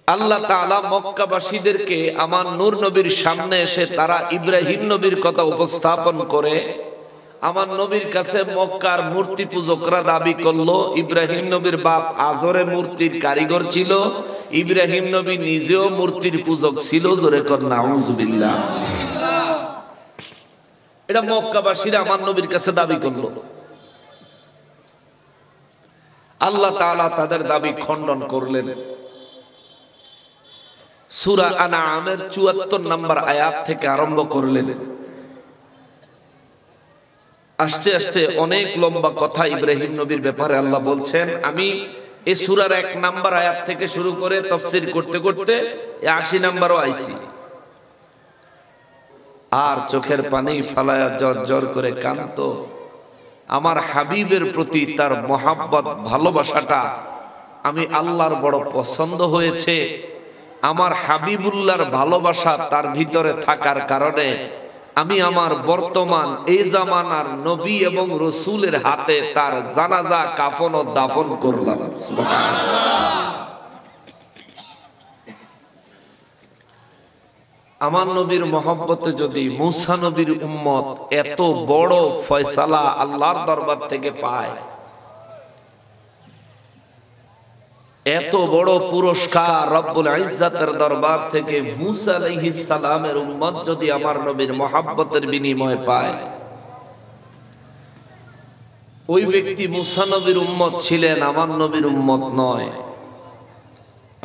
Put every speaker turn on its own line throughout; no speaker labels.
আল্লাহ তাআলা মক্কাবাসীদেরকে আমার নূর নবীর সামনে এসে তারা ইব্রাহিম নবীর কথা উপস্থাপন করে আমার নবীর কাছে মক্কার মূর্তি পূজকরা দাবি করলো ইব্রাহিম নবীর বাপ আজরে মূর্তির কারিগর ছিল, ইব্রাহিম নবী নিজেও মূর্তির পূজক ছিল। জোরে কর নাউযুবিল্লাহ। এটা মক্কাবাসীরা আমার নবীর কাছে দাবি করলো। আল্লাহ তাআলা তাদের দাবি খণ্ডন করলেন। সূরা আনআমের ৭৪ নম্বর আয়াত থেকে আরম্ভ করলেন। আস্তে আস্তে অনেক লম্বা কথা ইব্রাহিম নবীর ব্যাপারে আল্লাহ বলছেন। আমি এই সূরার ১ নম্বর আয়াত থেকে শুরু করে তাফসীর করতে করতে ৮০ নম্বরও আইছি। আর চোখের পানি ফালায়া জর করে কাঁদত। আমার হাবিবের প্রতি তার মহাব্বত ভালোবাসাটা আমি আল্লাহর বড় পছন্দ হয়েছে। আমার হাবিবুল্লাহর ভালোবাসা তার ভিতরে থাকার কারণে আমি আমার বর্তমান এই জামানার নবী এবং রসুলের হাতে তার জানাজা কাফন ও দাফন করলাম। আমার নবীর মহব্বতে যদি মুসা নবীর উম্মত এত বড় ফয়সালা আল্লাহর দরবার থেকে পায়, এত বড় পুরস্কার রব্বুল ইজ্জাতের দরবার থেকে মুসা আলাইহিস সালামের উম্মত যদি আমার নবীর মহব্বতের বিনিময়ে পায়, ওই ব্যক্তি মুসা নবীর উম্মত ছিলেন, আমার নবীর উম্মত নয়।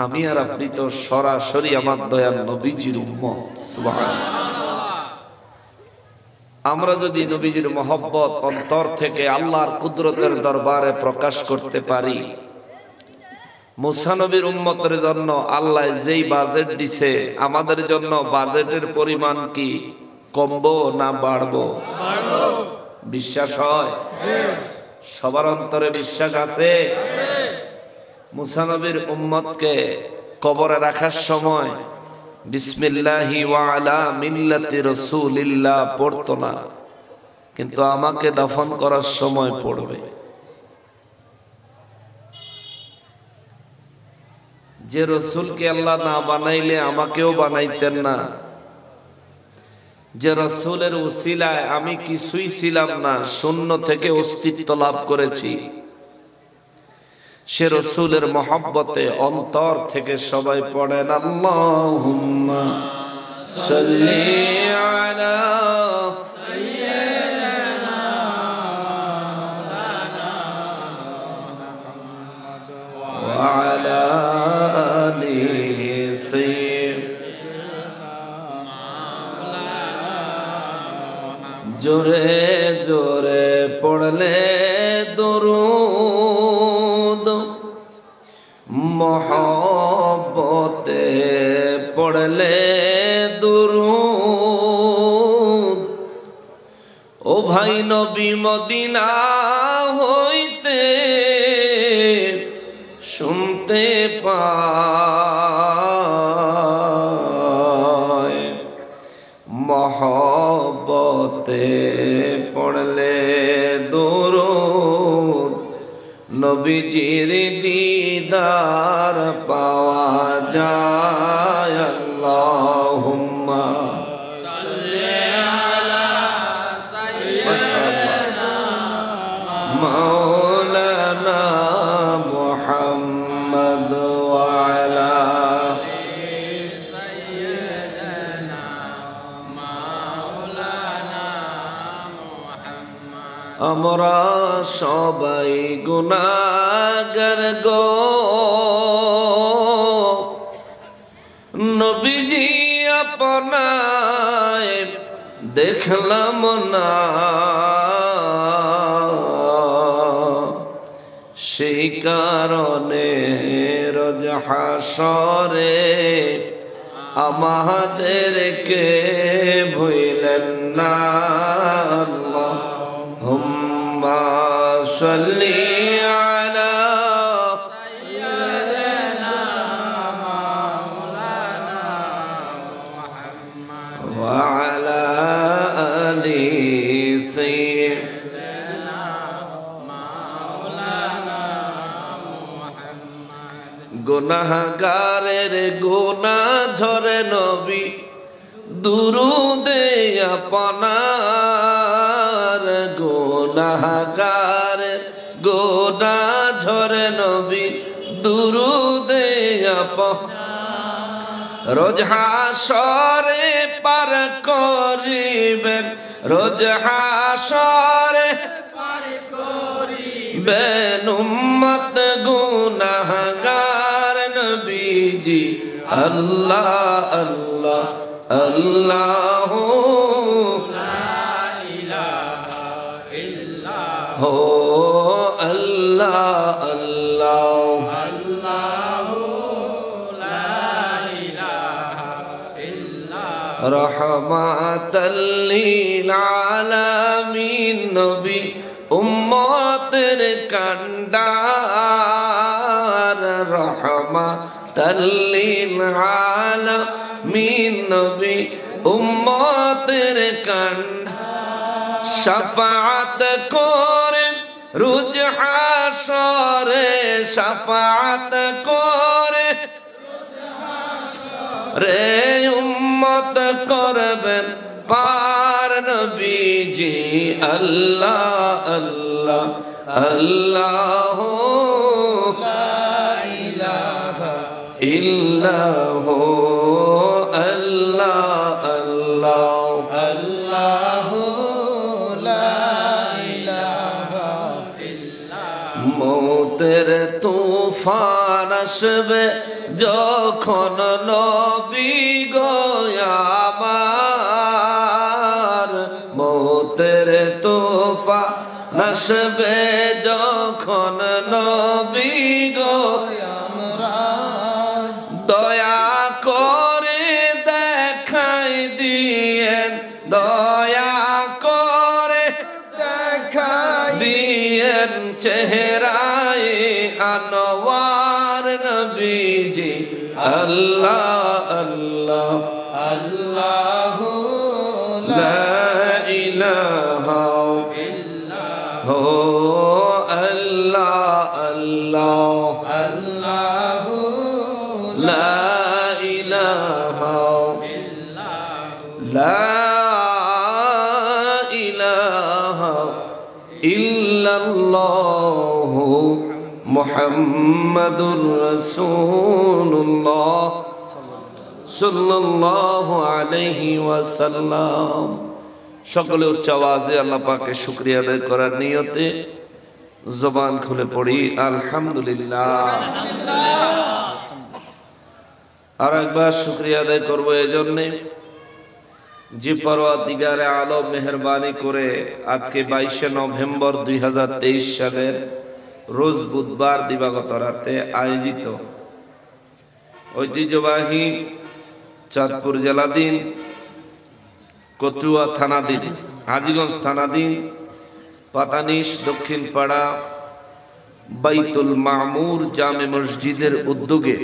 আমি আর আপনি তো সরাসরি আমার দয়াল নবীজির উম্মত। সুবহানাল্লাহ। আমরা যদি নবীজির মহব্বত অন্তর থেকে আল্লাহর কুদরতের দরবারে প্রকাশ করতে পারি, মুসা নবীর উম্মতের জন্য আল্লাহ যেই বাজেট দিছে, আমাদের জন্য বাজেটের পরিমাণ কি কমবো না বাড়বো? বিশ্বাস হয়? সবার অন্তরে বিশ্বাস আছে? মুসা নবীর উম্মতকে কবরে রাখার সময় বিসমিল্লাহি ওয়া আলা মিল্লাতি রাসূলিল্লাহ পড়তো না, কিন্তু আমাকে দাফন করার সময় পড়বে। যে রসুলকে আল্লাহ না বানাইলে আমাকেও বানাইতেন না, যে রসুলের উসিলায় আমি কিছুই ছিলাম না, শূন্য থেকে অস্তিত্ব লাভ করেছি, সে রসুলের মহব্বতে অন্তর থেকে সবাই পড়েন আল্লাহুম্মা সাল্লি আলা সাইয়্যিদিনা ওয়া আলা আলি সাইয়্যিদিনা। জোরে জোরে পড়লে দরুদ, মহব্বতে পড়লে দুরূদ। ও ভাই নবী মদিনা হইতে শুনতে পায়, মহব্বতে পড়লে দুরূদ, নবীজির দিদার পাওয়া যায়। আল্লাহুম্মা সাল্লি আলা সাইয়্যিদিনা মাওলানা মুহাম্মদ ওয়া আলা সাইয়্যিদিনা মাওলানা মুহাম্মদ। আমরা সবাই গুনাহগার গো, নবীজি আপনায় দেখলাম না, সেই কারণে রোজ হাসরে আমাদেরকে ভুলেন না। আল্লাহুম্মা সাল্লি আলা সাইয়্যিদিনা মাওলানা মুহাম্মদ ওয়া আলা আলি সাইয়্যিদিনা মাওলানা মুহাম্মদ। গুনাহগারের গুনাহ ঝরে নবী দুরুদে আপনার গুনাহগারের গুনাহ ঝরে নবী দুরুদে আপনার রোজ হাসরে পার করিবেন রোজ হাসরে বেন উম্মত গুনাহগার নবীজি আল্লাহ আল্লাহ আল্লাহ লা ইলাহা ইল্লাল্লাহ আল্লাহ আল্লাহ আল্লাহ লা ইলাহা ইল্লাল্লাহ রহমাতাল লিল আলামিন নবী উম্মতের কান্ডার রহমাতাল লিল আলামিন নবী উম্মতের কান্ডার শাফাআত করেন রোজ হাসরে শাফাআত করে রে উম্মত করবেন পার নবীজি আল্লাহ আল্লাহ আল্লাহ লা ইলাহা ইল্লাল্লাহ আল্লাহ আল্লাহ আল্লাহ লা ইলাহা ইল্লাল্লাহ মৌতের তুফান আসবে যখন নবী গো আমার মৌতের তুফান আসবে যখন নবী গো দয়া করে দেখাই দিয়েন দয়া করে দেখাই দিয়েন চেহারায় আনোয়ার নবীজি আল্লাহ আল্লাহ আল্লাহ লা ইলাহা ইল্লাল্লাহ আল্লাহ আল্লাহ আল্লাহ লা ইলাহা ইল্লাল্লাহ লা ইলাহা ইল্লাল্লাহ মুহাম্মাদুর রাসূলুল্লাহ সাল্লাল্লাহু আলাইহি ওয়াসাল্লাম। সকলে উচ্চ আওয়াজে আল্লাহ পাকের শুকরিয়া আদায় করার নিয়তে জবান খুলে পড়ি আলহামদুলিল্লাহ। আর একবার শুকরিয়া আদায় করবো এজন্যে যে পরওয়ারদিগারে আলম মেহেরবানি করে আজকে 22শে নভেম্বর 2023 সালের রোজ বুধবার দিবাগত রাতে আয়োজিত ঐতিহ্যবাহী চাঁদপুর জেলাধীন কচুয়া থানাধীন হাজীগঞ্জ থানাধীন পাতানিশ দক্ষিণ পাড়া বাইতুল মামুর জামে মসজিদের উদ্যোগে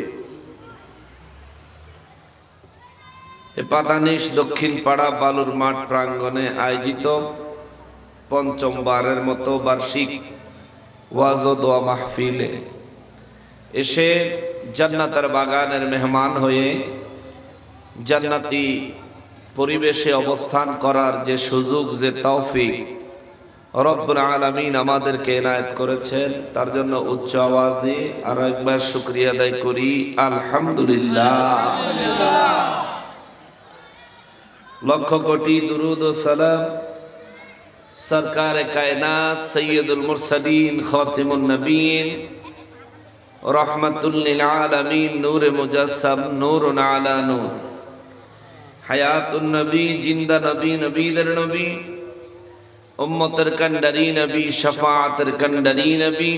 পাতানিশ দক্ষিণ পাড়া বালুর মাঠ প্রাঙ্গণে আয়োজিত পঞ্চমবারের মতো বার্ষিক ওয়াজ ও দোয়া মাহফিলে এসে জান্নাতের বাগানের মেহমান হয়ে জান্নাতি পরিবেশে অবস্থান করার যে সুযোগ যে তৌফিক রব্বুল আলামিন আমাদেরকে এনায়েত করেছেন তার জন্য উচ্চ আওয়াজে আর একবার শুকরিয়া আদায় করি আলহামদুলিল্লাহ। লক্ষ কোটি দুরুদ ও সালাম সরকারে কায়নাত সৈয়দুল মুরসালিন খাতিমুন নবীন রহমাতুল লিল আলামিন নূরে মুজাসসাম নূরুন আলা নূর হায়াতুন নবী জিন্দা নবী নবীদের নবী উম্মতের কান্ডারি নবী শাফাআতের কান্ডারি নবী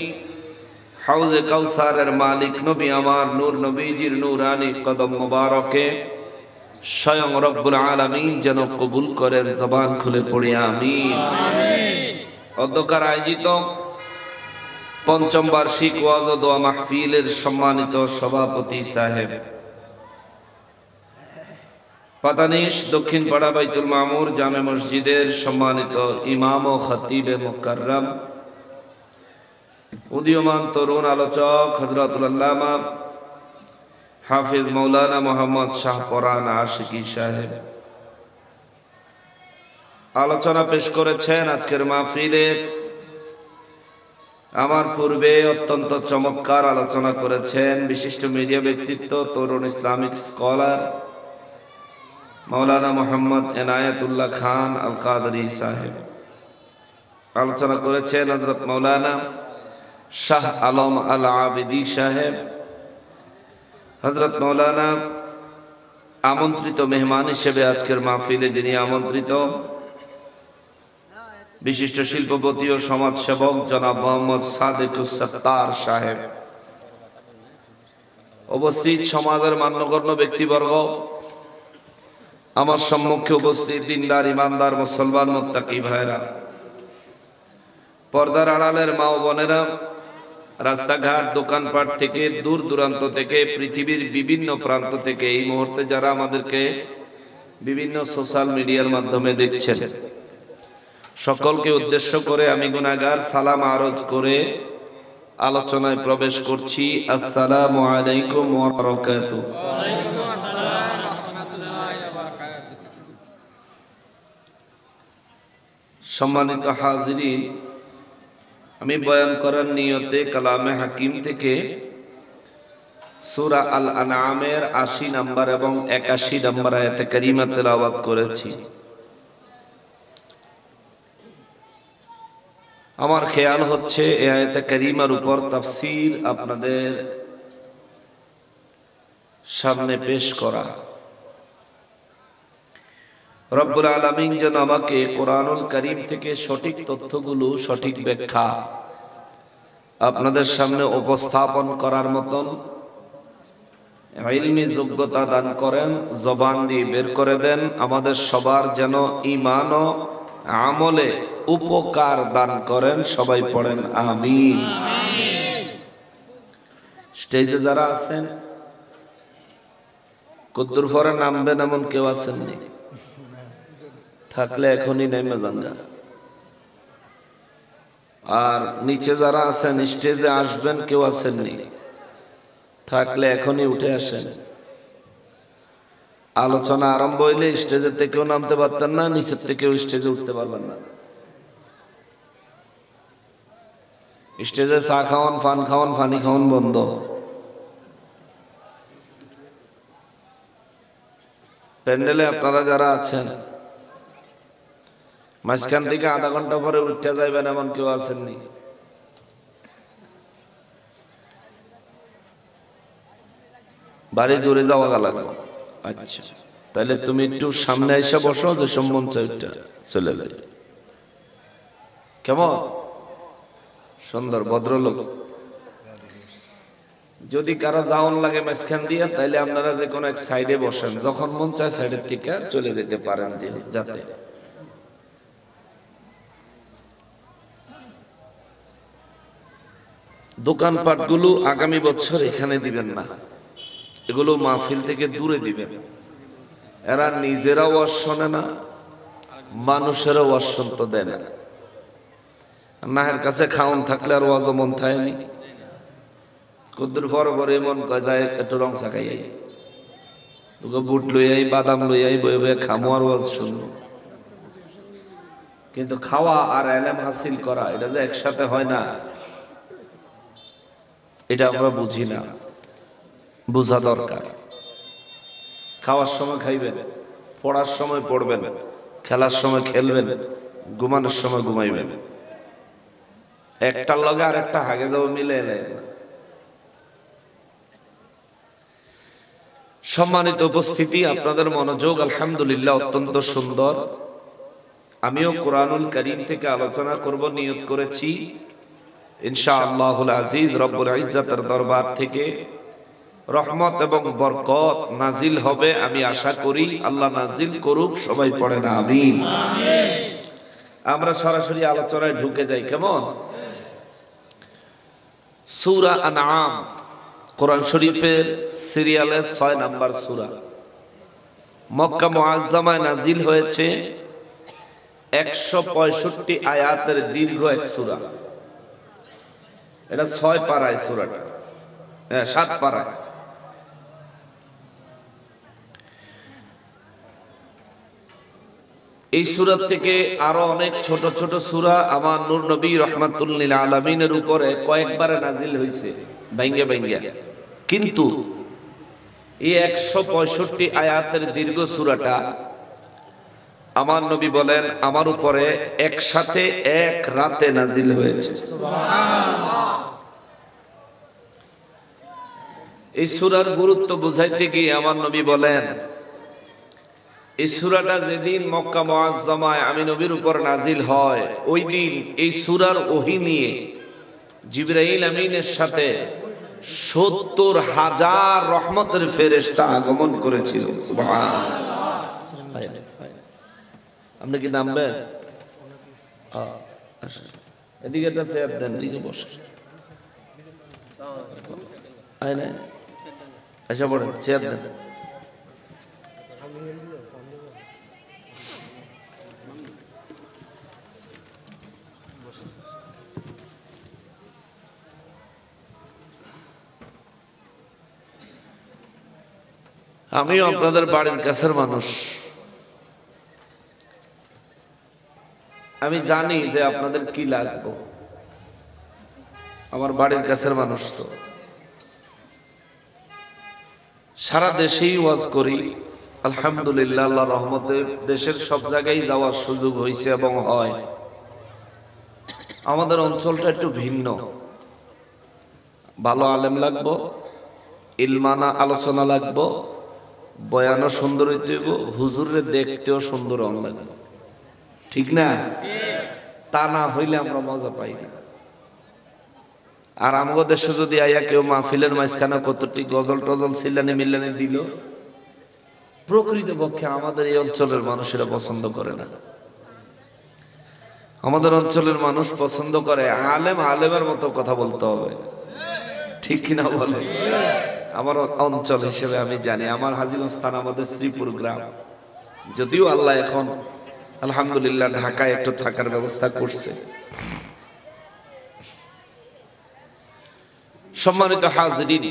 হাউজে কাউসারের মালিক নবী আমার নূর নবীজির নূরানি কদম মুবারকে স্বয়ং রব্বুল আলামিন যেন কবুল করেন। জবান খুলে পড়ি আমিন। অধ্যকার আয়োজিত পঞ্চম বার্ষিক ওয়াজ ও দোয়া মাহফিলের সম্মানিত সভাপতি সাহেব পাতানিশ দক্ষিণ পাড়া বাইতুল মামুর জামে মসজিদের সম্মানিত ইমাম ও খতিবে মুকাররম উদীয়মান তরুণ আলোচক হযরতুল আল্লামা হাফিজ মৌলানা মোহাম্মদ শাহপরান আশিকি সাহেব আলোচনা পেশ করেছেন আজকের মাহফিলে। আমার পূর্বে অত্যন্ত চমৎকার আলোচনা করেছেন বিশিষ্ট মিডিয়া ব্যক্তিত্ব, তরুণ ইসলামিক স্কলার মৌলানা মোহাম্মদ এনায়েতুল্লাহ খান আল কাদরি সাহেব। আলোচনা করেছেন হযরত মৌলানা শাহ আলম আল আবিদি সাহেব। হযরত মৌলানা আমন্ত্রিত মেহমান হিসেবে আজকের মাহফিলে যিনি আমন্ত্রিত, বিশিষ্ট শিল্পপতি ও সমাজসেবক জনাব মোহাম্মদ সাদেকুস সত্তার সাহেব। উপস্থিত সমাজের মান্যগণ্য ব্যক্তিবর্গ, আমার সম্মুখে উপস্থিত দিনদার ইমানদার মুসলমান মুত্তাকি ভাইরা, পর্দার আড়ালের মা ও বোনেরা, রাস্তাঘাট দোকানপাট থেকে দূর দূরান্ত থেকে পৃথিবীর বিভিন্ন প্রান্ত থেকে এই মুহূর্তে যারা আমাদেরকে বিভিন্ন সোশ্যাল মিডিয়ার মাধ্যমে দেখছেন, সকলকে উদ্দেশ্য করে আমি গুনাহগার সালাম আরজ করে আলোচনায় প্রবেশ করছি। আসসালামু আলাইকুম ওয়া বারাকাতুহু। সম্মানিত হাজিরিন, আমি বয়ান করার নিয়তে কালামে হাকিম থেকে সূরা আল আনআমের ৮০ নম্বর এবং ৮১ নম্বর আয়াতে কারিমা তেলাওয়াত করেছি। আমার খেয়াল হচ্ছে এই আয়াতে কারিমার উপর তাফসীর আপনাদের সামনে পেশ করা। রব্বুল আলামিন যেন আমাকে কোরআনুল কারীম থেকে সঠিক তথ্যগুলো, সঠিক ব্যাখ্যা আপনাদের সামনে উপস্থাপন করার মতন ইলমি যোগ্যতা দান করেন, জবান দিয়ে বের করে দেন। আমাদের সবার যেন ঈমান ও আমলে উপকার দান করেন। সবাই পড়েন আমিন। স্টেজে যারা আছেন, কদ্দুর পরে নামবেন এমন কেউ আছেননি? থাকলে এখনই নেমে যান। আর নিচে যারা আছেন স্টেজে আসবেন, কেউ আসেননি? থাকলে এখনই উঠে আসেন। আলোচনা আরম্ভ হইলে স্টেজের থেকেও নামতে পারতেন না, নিচের থেকেও স্টেজে উঠতে পারবেন না। স্টেজে চা খাওয়ান, পান খাওয়ান, পানি খাওয়ান বন্ধ। প্যান্ডেলে আপনারা যারা আছেন, মাঝখান থেকে আধা ঘন্টা পরে উঠতে যাইবেন এমন কেউ আসেননি? বাড়ি দূরে যাওয়া লাগবে। আচ্ছা, তাহলে তুমি একটু সামনে এসে বসো, যে সম্মন চলে যায়। কেমন সুন্দর ভদ্রলোক। যদি কারো যাওন লাগে মাঝখান দিয়ে, তাইলে আপনারা যে কোনো এক সাইডে বসেন, যখন মন চায় সাইডের থেকে চলে যেতে পারেন, যাতে দোকানপাট গুলো আগামী বছর এখানে দিবেন না, এগুলো মাহফিল থেকে দূরে দিবেন। এরা নিজেরাও ওয়াজ শোনে না, মানুষেরও ওয়াজ শুনতে দেয় না। নাহের কাছে খাওন থাকলে আর ওয়াজ মন থায়নি। কদ্দুর পর পরে মন যায় একটু রং চাকাই, তোকে বুট লই আই, বাদাম লই আই, বয়ে বয়ে খামো আর ওয়াজ শুনবো। কিন্তু খাওয়া আর এলেম হাসিল করা, এটা যে একসাথে হয় না, এটা আমরা বুঝি না, বোঝা দরকার। খাওয়ার সময় খাইবেন, পড়ার সময় পড়বেন, খেলার সময় খেলবেন, ঘুমানোর সময় ঘুমাইবেন। একটার লগে আর একটা হাগে যাবো মিলে এলে। সম্মানিত উপস্থিতি, আপনাদের মনোযোগ আলহামদুলিল্লাহ অত্যন্ত সুন্দর। আমিও কোরআনুল কারীম থেকে আলোচনা করব নিয়ত করেছি। ইনশাআল্লাহুল আজিজ রব্বুল ইজ্জাতের দরবার থেকে রহমত এবং বরকত নাজিল হবে, আমি আশা করি। আল্লাহ নাজিল করুক। সবাই পড়েন আমিন। আমরা সরাসরি আলোচনায় ঢুকে যাই। কেমন? সূরা আনআম কোরআন শরীফের সিরিয়ালের ৬ নম্বর সূরা। মক্কা মুআজ্জামায় নাজিল হয়েছে। ১৬৫ আয়াতের দীর্ঘ এক সূরা। এটা ৬ পারায় সূরাটা, ৭ পারায়। এই সূরা থেকে আরো অনেক ছোট ছোট সূরা আমার নূর নবী রাহমাতুল লিল আলামিনের উপরে কয়েকবার নাজিল হয়েছে ভাঙ্গে ভাঙ্গে, কিন্তু এই 165 আয়াতের দীর্ঘ সূরাটা আমার নবী বলেন আমার উপরে একসাথে এক রাতে নাজিল হয়েছে। এই সূরার গুরুত্ব বুঝাইতে গিয়ে আমার নবী বলেন এই সূরাটা যেদিন মক্কা মুআজ্জামায় আমি নবীর উপর নাজিল হয়, ওই দিন এই সূরার ওহী নিয়ে জিবরাইল আমিনের সাথে 70,000 রহমতের ফেরেশতা আগমন করেছিল। সুবহানাল্লাহ। আপনি কি নামবেন? এদিকে একটা চেয়ার দেন, এদিকে বসে আচ্ছা পড়েন, চেয়ার দেন। আমিও আপনাদের বাড়ির কাছের মানুষ, আমি জানি যে আপনাদের কি লাগবে। আমার বাড়ির কাছের মানুষ তো সারা দেশেই ওয়াজ করি, আলহামদুলিল্লাহ, আল্লাহর রহমতে দেশের সব জায়গায় যাওয়ার সুযোগ হয়েছে এবং হয়। আমাদের অঞ্চলটা একটু ভিন্ন, ভালো আলেম লাগবো, ইলমানা আলোচনা লাগবো, বয়ানও সুন্দর হইতে হইব, হুজুরে দেখতেও সুন্দর লাগবে, ঠিক না? তা না হইলে আমরা মজা পাই না। আর আমাদের দেশে যদি আইয়া কেউ মাহফিলের মাঝখানে কতটি গজল টজল সিলানি মিলানি দিল, প্রকৃতপক্ষে আমাদের এই অঞ্চলের মানুষেরা পছন্দ করে না। আমাদের অঞ্চলের মানুষ পছন্দ করে আলেম আলেমের মতো কথা বলতে হবে, ঠিক কিনা বলে? আমার অঞ্চল হিসেবে আমি জানি, আমার হাজীগঞ্জ থানা আমাদের শ্রীপুর গ্রাম, যদিও আল্লাহ এখন আলহামদুলিল্লাহ ঢাকায় একটু থাকার ব্যবস্থা করছে। সম্মানিত হাজিরিন,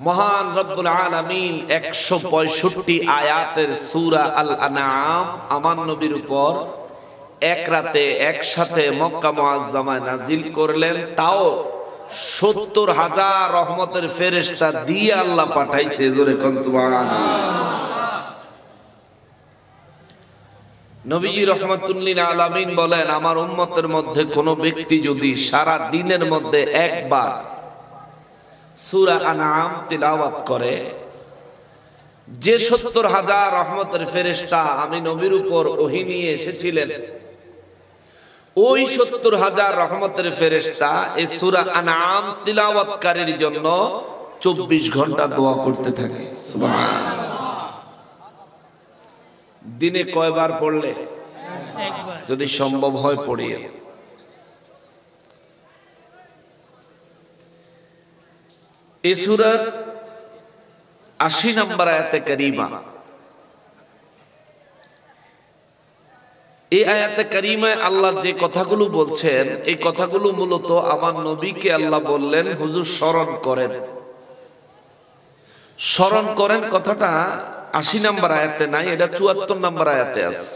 মহান রব্বুল আলামিন 165 আয়াতের সূরা আল আনআম আমার নবীর উপর এক রাতে একসাথে মক্কা মুআজ্জামায় নাজিল করলেন, তাও 70,000 রহমতের ফেরেশতা দিয়ে আল্লাহ পাঠাইছে। জোরে কোন সুবহানাল্লাহ। নবীজি রাহমাতুল লিল আলামিন বলেন আমার উম্মতের মধ্যে কোন ব্যক্তি যদি সারা দিনের মধ্যে একবার সূরা আনআম তিলাওয়াত করে, যে 70,000 রহমতের ফেরেশতা আমি নবীর উপর ওহী নিয়ে এসেছিলেন, ওই 70,000 রহমতের ফেরেশতা এই সূরা আনআম তিলাওয়াতকারীর জন্য 24 ঘন্টা দোয়া করতে থাকে। সুবহানাল্লাহ। দিনে কয়বার পড়লে? একবার, যদি সম্ভব হয় পড়িয়ে। এই সূরার 80 নম্বর আয়াতে কারীমা, এই আয়াতে কারীমায় আল্লাহ যে কথাগুলো বলছেন, এই কথাগুলো মূলত আমার নবীকে আল্লাহ বললেন হুজুর স্মরণ করেন, স্মরণ করেন। কথাটা 80 নম্বর আয়াতে নাই, এটা 74 নম্বর আয়াতে আছে।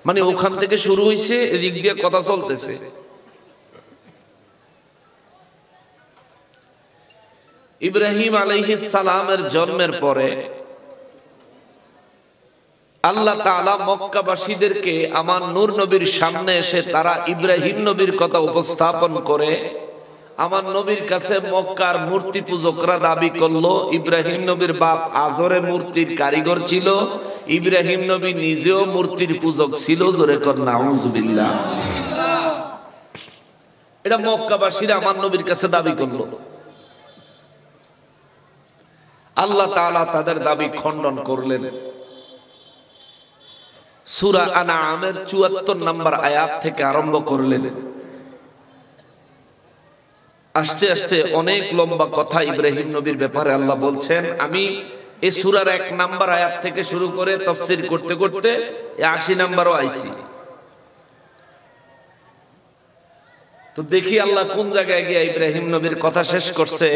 মানে ওখান থেকে শুরু হইছে, এদিক দিয়ে কথা চলতেছে। ইব্রাহিম আলাইহিস সালামের জন্মের পরে আল্লাহ তাআলা মক্কাবাসীদেরকে আমার নূর নবীর সামনে এসে তারা ইব্রাহিম নবীর কথা উপস্থাপন করে আমার নবীর কাছে মক্কার মূর্তি পূজকরা দাবি করলো ইব্রাহিম নবীর বাপ আজরে মূর্তির কারিগর ছিল, ইব্রাহিম নবী নিজেও মূর্তির পূজক ছিল। জোরে কর নাউজুবিল্লাহ। এটা মক্কাবাসীরা আমার নবীর কাছে দাবি করলো। আল্লাহ তাআলা তাদের দাবি খণ্ডন করলেন। সূরা আনআমের 74 নম্বর আয়াত থেকে আরম্ভ করলেন। আস্তে আস্তে অনেক লম্বা কথা ইব্রাহিম নবীর ব্যাপারে আল্লাহ বলছেন। আমি এই সূরার 1 নম্বর আয়াত থেকে শুরু করে তাফসীর করতে করতে 80 নম্বরও আইছি। তো দেখি আল্লাহ কোন জায়গায় গিয়ে ইব্রাহিম নবীর কথা শেষ করছে।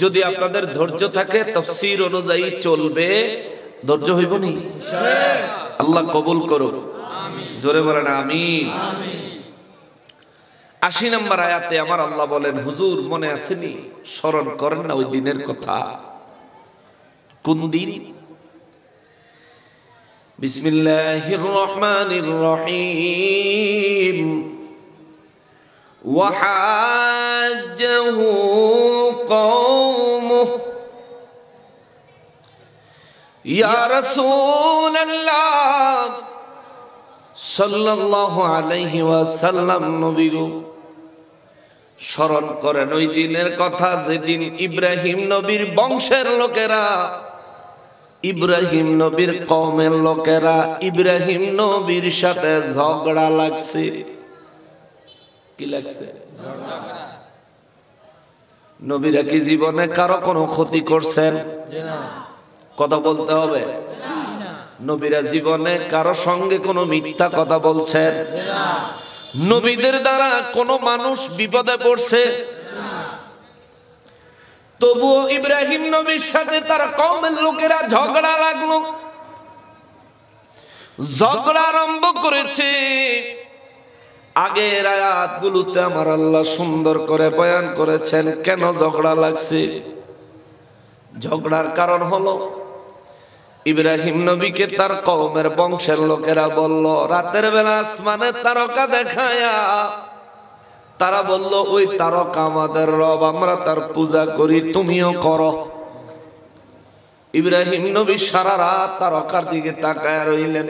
যদি আপনাদের ধৈর্য থাকে তাফসীর অনুযায়ী চলবে, ধৈর্য হইব নি? আল্লাহ কবুল করুক, জোরে বলেন আমিন। 80 নম্বর আয়াতে আমার আল্লাহ বলেন, হুজুর মনে আসেনি, স্মরণ করেন না ওই দিনের কথা? কোন দিন? বিসমিল্লাহির রহমানির রহিম। ওয়াহাজ্জাহু কওমুহু ইয়া রাসূলুল্লাহ সাল্লাল্লাহু আলাইহি ওয়াসাল্লাম, নবী গো স্মরণ করেন ওই দিনের কথা যেদিন ইব্রাহিম নবীর বংশের লোকেরা, ইব্রাহিম নবীর কওমের লোকেরা ইব্রাহিম নবীর সাথে ঝগড়া লাগছে। কি লাগছে? নবীরা কি জীবনে কারো কোনো ক্ষতি করছেন? কথা বলতে হবে। নবীরা জীবনে কারো সঙ্গে কোনো মিথ্যা কথা বলছেন? নবীদের দ্বারা কোনো মানুষ বিপদে পড়ছে? তবুও ইব্রাহিম নবীর সাথে তার কওমের লোকেরা ঝগড়া লাগলো, ঝগড়া আরম্ভ করেছে। আগের আয়াতগুলোতে আমার আল্লাহ সুন্দর করে বয়ান করেছেন কেন ঝগড়া লাগছে। ঝগড়ার কারণ হলো ইব্রাহিম নবীকে তার কওমের বংশের লোকেরা বলল, রাতের বেলা আসমানে তারকা দেখায়া তারা বলল, ওই তারকা আমাদের রব, আমরা তার পূজা করি, তুমিও করো। ইব্রাহিম নবী সারা রাত তারকার দিকে তাকায় রইলেন।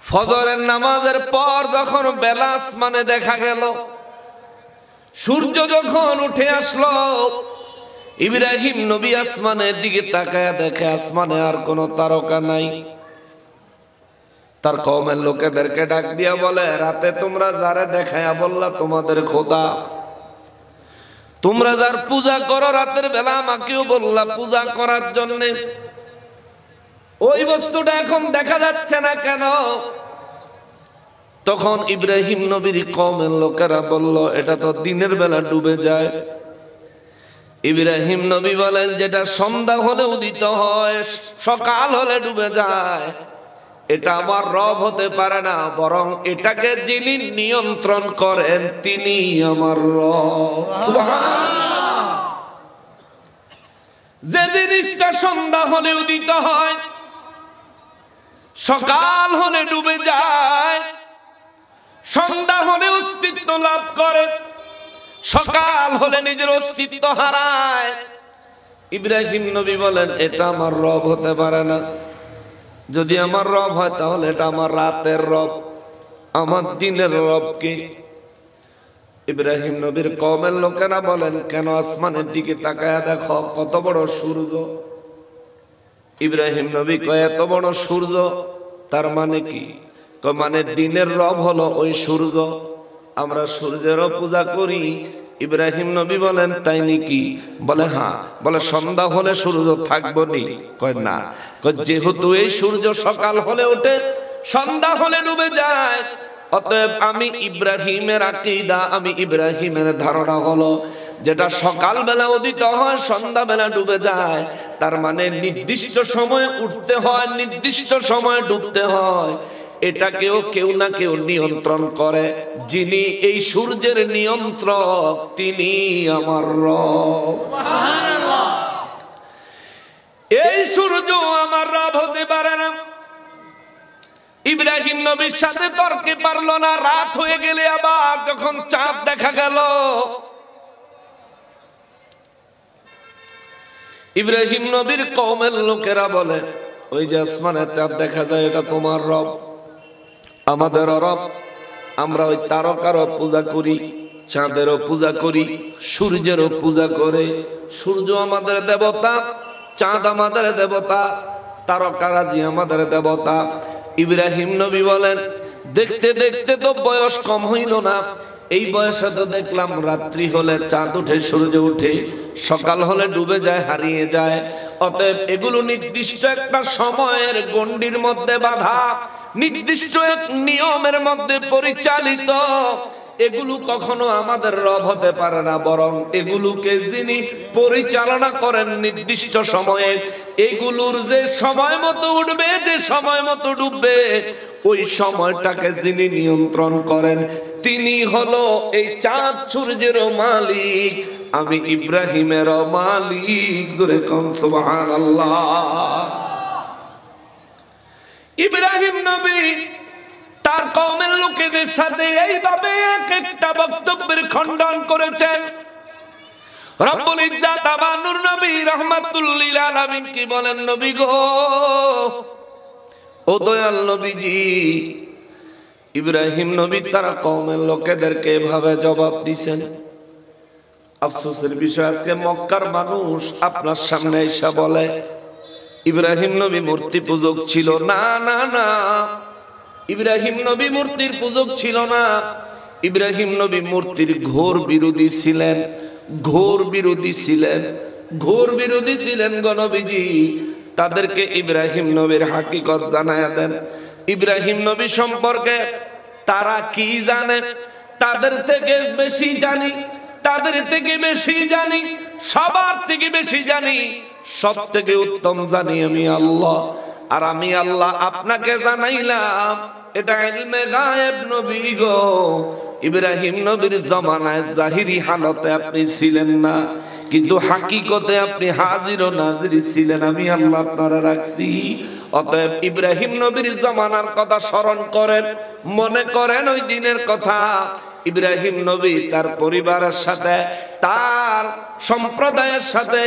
ফজরের নামাজের পর যখন বেলা আসমানে দেখা গেল, সূর্য যখন উঠে আসলো, ইব্রাহিম নবী আসমানের দিকে তাকায় দেখে আসমানে আর কোনো তারকা নাই। তার কওমের লোকেদেরকে ডাক দিয়া বলে, রাতে তোমরা যারে দেখায়া বললা তোমাদের খোদা, তোমরা যার পূজা করো, রাতের বেলা আমাকেও বললা পূজা করার জন্য, ওই বস্তুটা এখন দেখা যাচ্ছে না কেন? তখন ইব্রাহিম নবীর কওমের লোকেরা বলল, এটা তো দিনের বেলা ডুবে যায়। ইব্রাহিম নবী বলেন, যেটা সন্ধ্যা হলে উদিত হয়, সকাল হলে ডুবে যায়, এটা আমার রব হতে পারে না, বরং এটাকে যিনি নিয়ন্ত্রণ করেন তিনি আমার রব। সুবহানাল্লাহ। যে জিনিসটা সন্ধ্যা হলে উদিত হয়, সকাল হলে ডুবে যায়, সন্ধ্যা হলে অস্তিত্ব লাভ করে, সকাল হলে নিজের অস্তিত্ব হারায়, ইব্রাহিম নবী বলেন এটা আমার রব হতে পারে না। যদি আমার রব হয় তাহলে এটা আমার রাতের রব, আমার দিনের রব কি? ইব্রাহিম নবীর কওমের লোকেরা বলেন, কেন? আসমানের দিকে তাকায়া দেখো কত বড় সূর্য। ইব্রাহিম নবী কয়, এত বড় সূর্য, তার মানে কি? মানে দিনের রব হলো ওই সূর্য, আমরা সূর্যেরও পূজা করি। ইব্রাহিম নবী বলেন, তাই নাকি? বলে হ্যাঁ। বলে সন্ধ্যা হলে সূর্য থাকবো নি? কয় না। যেহেতু এই সূর্য সকাল হলে ওঠে, সন্ধ্যা হলে ডুবে যায়, অতএব আমি ইব্রাহিমের আকীদা, আমি ইব্রাহিমের ধারণা হলো যেটা সকাল বেলা উদিত হয়, সন্ধ্যা বেলা ডুবে যায়, তার মানে নির্দিষ্ট সময়ে উঠতে হয়, নির্দিষ্ট সময়ে ডুবতে হয়। এটাকেও কেউ না কেউ নিয়ন্ত্রণ করে, যিনি এই সূর্যের নিয়ন্ত্রক তিনি আমার রব। সুবহানাল্লাহ। এই সূর্য আমার রব হতে পারে না। ইব্রাহিম নবীর সাথে তর্কে পারলো না। রাত হয়ে গেলে আবার যখন চাঁদ দেখা গেল, ইব্রাহিম নবীর কওমের লোকেরা বলে, ওই যে আসমানে চাঁদ দেখা যায়, এটা তোমার রব, আমাদের রব। আমরা ওই তারকারও পূজা করি, চাঁদেরও পূজা করি, সূর্যেরও পূজা করে। সূর্য আমাদের দেবতা, চাঁদ আমাদের দেবতা, তারকারাজি আমাদের দেবতা। ইব্রাহিম নবী বলেন, দেখতে দেখতে তো বয়স কম হইল না, এই বয়সে তো দেখলাম রাত্রি হলে চাঁদ উঠে, সূর্য উঠে, সকাল হলে ডুবে যায়, হারিয়ে যায়। অতএব এগুলো নির্দিষ্ট একটা সময়ের গণ্ডির মধ্যে বাঁধা, নির্দিষ্ট এক নিয়মের মধ্যে পরিচালিত। এগুলো কখনো আমাদের রব হতে পারে না, বরং এগুলোকে যিনি পরিচালনা করেন নির্দিষ্ট সময়ে, এগুলোর যে সময় মতো উঠবে, যে সময় মতো ডুববে, ওই সময়টাকে যিনি নিয়ন্ত্রণ করেন তিনি হলো এই চাঁদ সূর্যেরও মালিক। আমি ইব্রাহিমেরও মালিক। জোরে কোন সুবহানাল্লাহ। ইব্রাহিম নবী তার কওমের লোকেদের সাথে এইভাবে এক একটা বক্তব্যের খণ্ডন করেছেন। রব্বুল ইজ্জাত আমার নূর নবী রাহমাতুল লিল আলামিন কি বলেন, নবী গো, ও দয়াল নবীজি, ইব্রাহিম নবী তারা কওমের লোকেদেরকে এভাবে জবাব দিয়েছেন। আফসোসের বিষয়, আজকে মক্কার মানুষ আপনার সামনে এসে বলে ইব্রাহিম নবী মূর্তি পূজক ছিল। না না না, ইব্রাহিম নবী মূর্তির পূজক ছিল না। ইব্রাহিম নবী মূর্তির ঘোর বিরোধী ছিলেন, ঘোর বিরোধী ছিলেন, ঘোর বিরোধী ছিলেন গো নবীজি। তাদেরকে ইব্রাহিম নবীর হাকিকত জানায়া দেন। ইব্রাহিম নবী সম্পর্কে তারা কি জানে? তাদের থেকে বেশি জানি, তাদের থেকে বেশি জানি, সবার থেকে বেশি জানি, সব থেকে উত্তম জানি আমি আল্লাহ। আর আমি আল্লাহ আপনাকে জানাইলাম, এটা ইলমে গায়েব নবী গো। ইব্রাহিম নবীর জামানায় জাহিরি হালতে আপনি ছিলেন না, কিন্তু হাকিকতে আপনি হাজির ও নাজির ছিলেন। আমি আল্লাহ আপনারা রাখছি। অতএব ইব্রাহিম নবীর জামানার কথা স্মরণ করেন, মনে করেন ওই দিনের কথা। ইব্রাহিম নবী তার পরিবারের সাথে, তার সম্প্রদায়ের সাথে,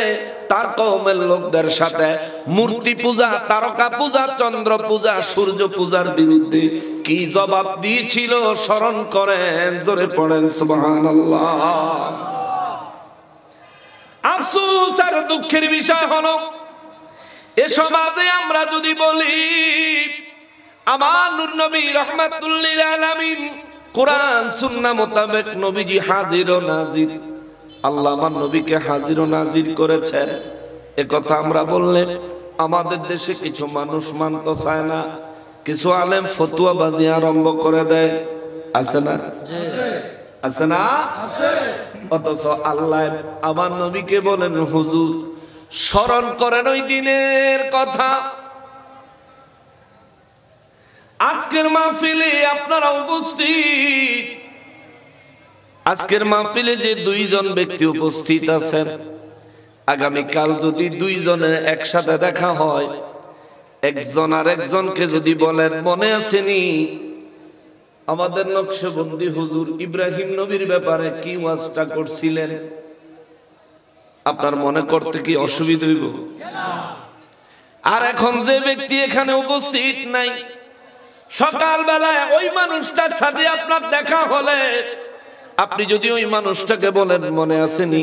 তার কওমের লোকদের সাথে মূর্তি পূজা, তারকা পূজা, চন্দ্র পূজা, সূর্য পূজার বিরুদ্ধে কি জবাব দিয়েছিল স্মরণ করেন। জোরে পড়েন সুবহানাল্লাহ। আফসোস আর দুঃখের বিষয় হলো, এ সমাজে আমরা যদি বলি আমার নূর নবী রাহমাতুল লিল আলামিন কোরআন সুন্নাহ মোতাবেক নবীজি হাজির ও নাজির, আল্লাহ আমার নবীকে হাজির ও নাজির করেছেন, এ কথা আমরা বললে আমাদের দেশে কিছু মানুষ মানতে চায় না, কিছু আলেম ফতোয়াবাজি আরম্ভ করে দেয়। আছে না? আছে না? অথচ আল্লাহ আমার নবীকে বলেন, হুজুর স্মরণ করেন ওই দিনের কথা। আজকের মাহফিলে আপনারা উপস্থিত, আজকের মাহফিলে যে দুইজন ব্যক্তি উপস্থিত আছেন, আগামীকাল যদি দুইজনের একসাথে দেখা হয়, একজন আর একজনকে যদি বলেন মনে আসেনি আমাদের নকশবন্দি হুজুর ইব্রাহিম নবীর ব্যাপারে কি ওয়াজটা করছিলেন, আপনার মনে করতে কি অসুবিধা হইব? আর এখন যে ব্যক্তি এখানে উপস্থিত নাই, সকালবেলায় ওই মানুষটার সাথে আপনার দেখা হলে আপনি যদি ওই মানুষটাকে বলেন মনে আসেনি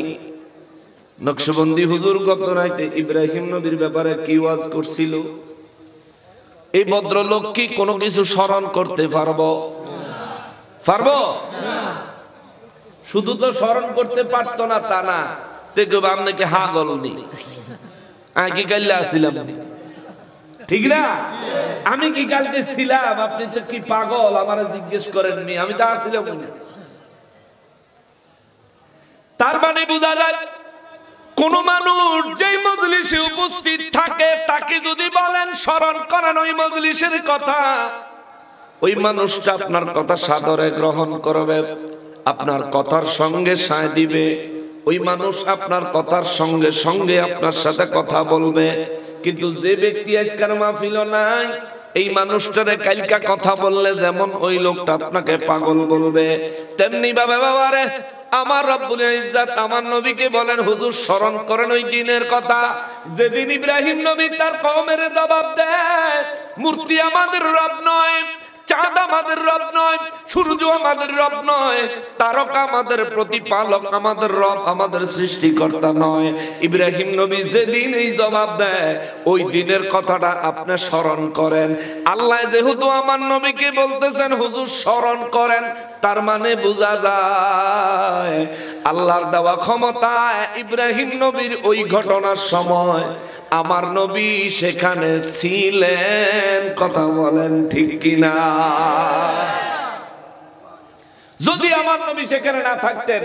নকশবন্দি হুজুর গত রাতে ইব্রাহিম নবীর ব্যাপারে কি ওয়াজ করছিল, এই ভদ্রলোক কি কোনো কিছু স্মরণ করতে পারবো? পারবো? শুধু তো স্মরণ করতে পারতো না তা না, দেখবে আপনাকে হা গলনি আগে কাল্লা আসিলাম, ঠিক না? আমি কি কালকে ছিলাম? আপনি তো কি পাগল, আমারে জিজ্ঞেস করেননি, আমি তো আসিলাম। তার মানে বোঝা যায় কোন মানুষ যেই মজলিসে উপস্থিত থাকে তাকে যদি বলেন স্মরণ করেন ওই মজলিসের কথা, ওই মানুষটা আপনার কথা সাদরে গ্রহণ করবে, আপনার কথার সঙ্গে সায় দিবে, ওই মানুষ আপনার কথার সঙ্গে সঙ্গে আপনার সাথে কথা বলবে। কিন্তু যে ব্যক্তি আজকের মাহফিল নাই, এই মানুষটারে কালকা কথা বললে যেমন ওই লোকটা আপনাকে পাগল বলবে, তেমনি ভাবে বাবারে আমার রব্বুল ইজ্জাত আমার নবীকে বলেন হুজুর স্মরণ করেন ওই দিনের কথা যেদিন ইব্রাহিম নবী তার কওমের জবাব দেয় মূর্তি আমাদের রব নয়, চাঁদ আমাদের রব নয়, সূর্য আমাদের রব নয়, তারকা আমাদের প্রতিপালক, আমাদের রব, আমাদের সৃষ্টিকর্তা নয়। ইব্রাহিম নবী যেদিন এই জবাব দেয় ওই দিনের কথাটা আপনি স্মরণ করেন। আল্লাহ যেহেতু আমার নবীকে বলতেছেন হুজুর স্মরণ করেন, তার মানে বোঝা যায় আল্লাহর দেওয়া ক্ষমতায় ইব্রাহিম নবীর ওই ঘটনার সময় আমার নবী সেখানে ছিলেন। কথা বলেন ঠিক কিনা? যদি আমার নবী সেখানে না থাকতেন,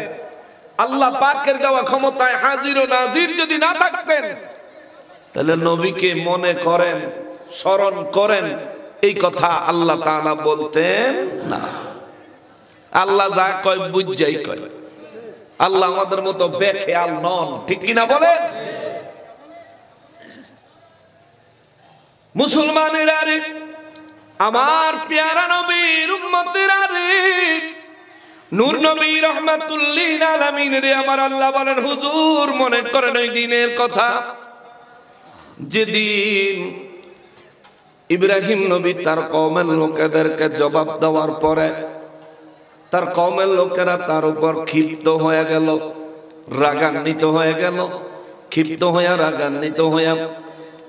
আল্লাহ পাকের দেওয়া ক্ষমতায় হাজির ও নাজির যদি না থাকতেন, তাহলে নবীকে মনে করেন, স্মরণ করেন, এই কথা আল্লাহ তাআলা বলতেন না। আল্লাহ যা কয় বুঝাই কয়। আল্লাহ আমাদের মতো বেখেয়াল নন, ঠিক কিনা বলেন? মুসলমানেরা রে, আমার পেয়ারা নবীর উম্মতেরা রে, নূর নবী রাহমাতুল লিল আলামিন রে, আমার আল্লাহ বলেন হুজুর মনে করেন ওই দিনের কথা, যেদিন ইব্রাহিম নবী তার কওমের লোকেদেরকে জবাব দেওয়ার পরে তার কওমের লোকেরা তার উপর ক্ষিপ্ত হয়ে গেল, রাগান্বিত হয়ে গেল। ক্ষিপ্ত হয়ে রাগান্বিত হয়ে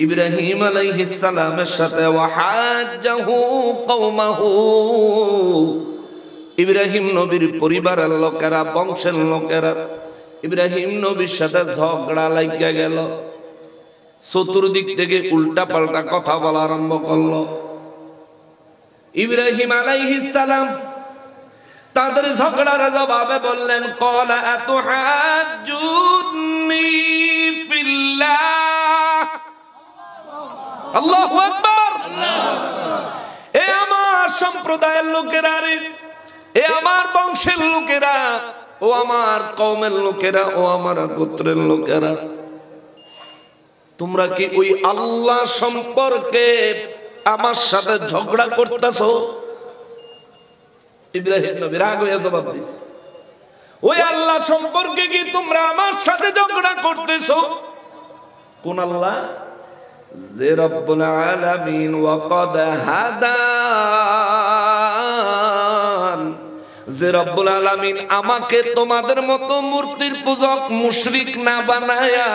ইব্রাহিম আলাইহিস সালামের সাথে ওয়াহাজ্জাহু কওমাহু, ইব্রাহিম নবীর পরিবারের লোকেরা, বংশের লোকেরা ইব্রাহিম নবীর সাথে ঝগড়া লাগিয়া গেল। চতুর্দিক থেকে উল্টা পাল্টা কথা বলা আরম্ভ করলো। ইব্রাহিম আলাইহিস সালাম তাদের ঝগড়ার জবাবে বললেন, ক্বালা আতুহাজ্জুনি ফিল্লাহ। আল্লাহু আকবার। এ আমার সম্প্রদায়ের লোকেরা রে, এ আমার বংশের লোকেরা, ও আমার কওমের লোকেরা, ও আমার গোত্রের লোকেরা, তোমরা কি ওই আল্লাহ সম্পর্কে আমার সাথে ঝগড়া করতেছো? ইব্রাহিম নবী রাগ হয়ে জবাব দিছে, ওই আল্লাহ সম্পর্কে কি তোমরা আমার সাথে ঝগড়া করতেছো? কোন আল্লাহ? যে রব্বুল আলামিন ওয়া ক্বাদ হাদান, যে রব্বুল আলামিন আমাকে তোমাদের মতো মূর্তির পূজক মুশরিক না বানায়া,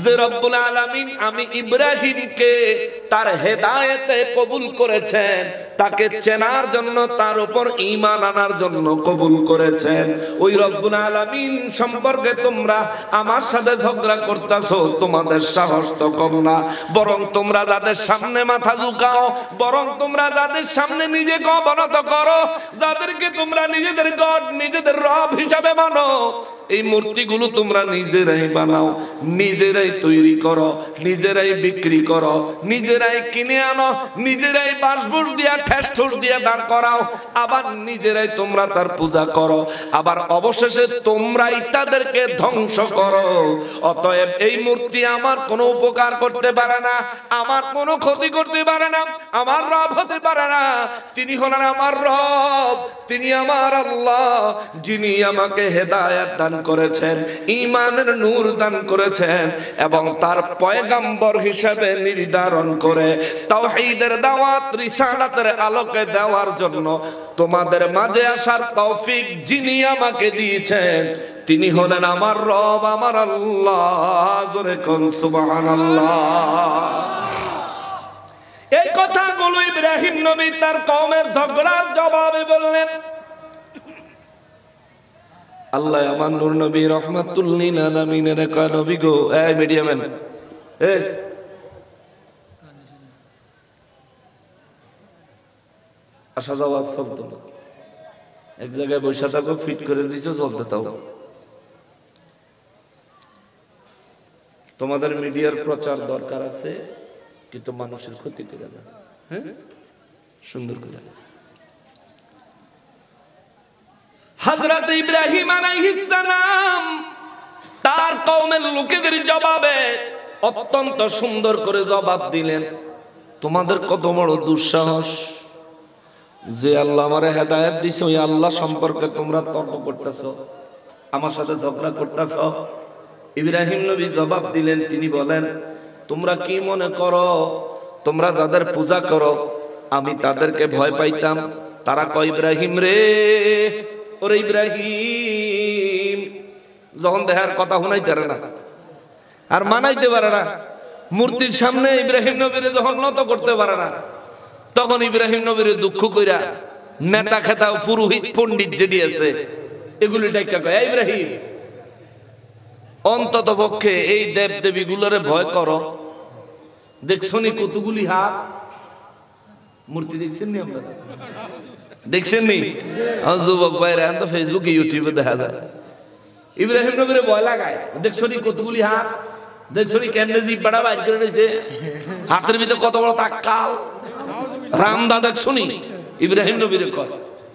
যে রব্বুল আলামিন আমি ইব্রাহিমকে তার হেদায়েতে কবুল করেছেন, তাকে চেনার জন্য, তার উপর ঈমান আনার জন্য কবুল করেছেন, ওই রব্বুল আলামিন সম্পর্কে তোমরা আমার সাথে ঝগড়া করতেছো। তোমাদের সাহস তো কম না, বরং তোমরা যাদের সামনে মাথা ঝুঁকাও, বরং তোমরা যাদের সামনে নিজেকে অবনত করো, যাদেরকে তোমরা নিজেদের গড, নিজেদের রব হিসাবে মানো, এই মূর্তিগুলো তোমরা নিজেরাই বানাও, নিজেরাই তৈরি করো, নিজেরাই বিক্রি করো, নিজেরাই কিনে আনো, নিজেরাই বাঁশবুশ দিয়া ঠেস ঠুস দিয়া দাঁড় করাও, আবার নিজেরাই তোমরা তার পূজা করো, আবার অবশেষে তোমরাই তাদেরকে ধ্বংস করো। অতএব এই মূর্তি আমার কোনো উপকার করতে পারে না, আমার কোনো ক্ষতি করতে পারে না, আমার রব হতে পারে না। তিনি হলেন আমার রব, তিনি আমার আল্লাহ, যিনি আমাকে হেদায়েত দান করেছেন, ঈমানের নূর দান করেছেন, এবং তার পয়গাম্বর হিসেবে নির্ধারণ করে তাওহীদের দাওয়াত, রিসালাতের আলোকে দেওয়ার জন্য তোমাদের মাঝে আসার তৌফিক যিনি আমাকে দিয়েছেন, তিনি হলেন আমার রব, আমার আল্লাহ। জোরে কোন সুবহানাল্লাহ। এই কথাগুলো ইব্রাহিম নবী তার কওমের ঝগড়ার জবাবে বললেন। আল্লাহ আমার নূর নবী রাহমাতুল লিল আলামিনের কয়, নবী গো, এই মিডিয়াম্যান, এই আসা যাওয়া শব্দ না, এক জায়গায় বসে থাকো, ফিট করে দিছো, চলতে দাও। তোমাদের মিডিয়ার প্রচার দরকার আছে, কিন্তু মানুষের ক্ষতি করে না, হ্যাঁ, সুন্দর করে। হযরত ইব্রাহিম আলাইহিস সালাম তার কওমের লোকেদের জবাবে অত্যন্ত সুন্দর করে জবাব দিলেন। তোমাদের কত বড় দুঃসাহস, যে আল্লাহ আমারে হেদায়েত দিছে ওই আল্লাহ সম্পর্কে তোমরা তর্ক করতেছো, আমার সাথে ঝগড়া করতেছো। ইব্রাহিম নবী জবাব দিলেন, তিনি বলেন, তোমরা কি মনে করো তোমরা যাদের পূজা করো আমি তাদেরকে ভয় পাইতাম? তারা কয়, ইব্রাহিম রে, ওরে ইব্রাহিম, যখন দেখার কথা শুনাইতে পারে না আর মানাইতে পারে না, মূর্তির সামনে ইব্রাহিম নবীরে যখন নত করতে পারে না, তখন ইব্রাহিম নবীর দুঃখ কইরা নেতা খেতা পুরোহিত পণ্ডিত যেটি আছে এগুলি ডাইকা কয়, ইব্রাহিম অন্তত পক্ষে এই দেব দেবী গুলোরে ভয় করো। দেখছনি কতগুলি হাত, মূর্তি দেখছেন নি আপনারা? দেখছেন নি? যুবক ভাইরা এখন তো ফেসবুকে ইউটিউবে দেখা যায় ইব্রাহিম নবীরে ভয় লাগায়। দেখছো নি কতগুলি হাত, দেখছো নি কেমনে জিব্বাটা বাইর করে রয়েছে, হাতের ভিতরে কত বড় তাক্কাল রামদা। দেখছো নি ইব্রাহিম নবীরে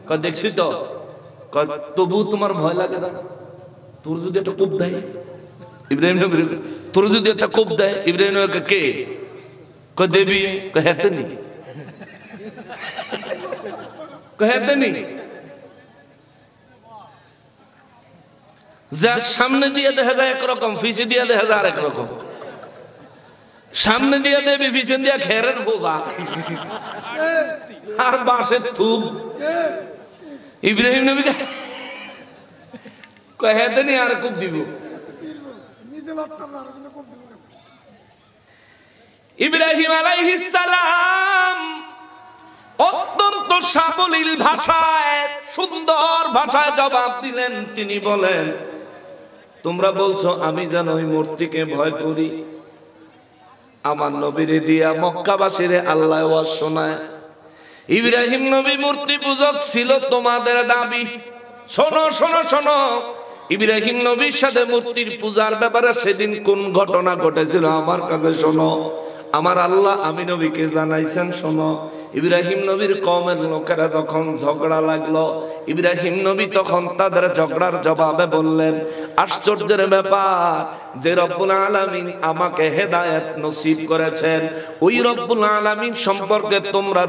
কয় দেখছি তো, তবু তোমার ভয় লাগে না? তোর যদি একটা কোপ দেয় ইব্রাহিম নবীর, তোর যদি একটা কোপ দেয় ইব্রাহিম নবীকে কে কয় দেবী? কয় হেতে নি, কয় হেতে নি। যার সামনে দিয়ে দেখা যায় একরকম, পিছে দিয়ে দেখা যায় আরেক রকম। সামনে দিয়ে দেবী, পিছন দিয়ে খেরের বোঝা আর বাঁশের থুপ। ইব্রাহিম নবীকে কয় হেতে নি আর কোপ দিব। ইব্রাহিম আলাইহিস সালাম অত্যন্ত সাবলীল ভাষায়, সুন্দর ভাষায় জবাব দিলেন। তিনি বলেন, তোমরা বলছো আমি যেন ওই মূর্তিকে ভয় করি। আমার নবীরে দিয়া মক্কাবাসীরে আল্লাহ ওয়াজ শোনায়। ইব্রাহিম নবী মূর্তি পূজক ছিল তোমাদের দাবি। শোনো শোনো শোনো, ইব্রাহিম নবীর সাথে মূর্তির পূজার ব্যাপারে সেদিন কোন ঘটনা ঘটেছিল আমার কাছে শোনো। আমার আল্লাহ আমি নবীকে জানাইছেন শোনো। ইব্রাহিম নবীর কওমের লোকেরা যখন ঝগড়া লাগলো, ইব্রাহিম নবী তখন তাদের ঝগড়ার জবাবে বললেন, আশ্চর্যের ব্যাপার যে রব্বুল আলামিন আমাকে হেদায়েত নসিব করেছেন, ওই রব্বুল আলামিন সম্পর্কে তোমরা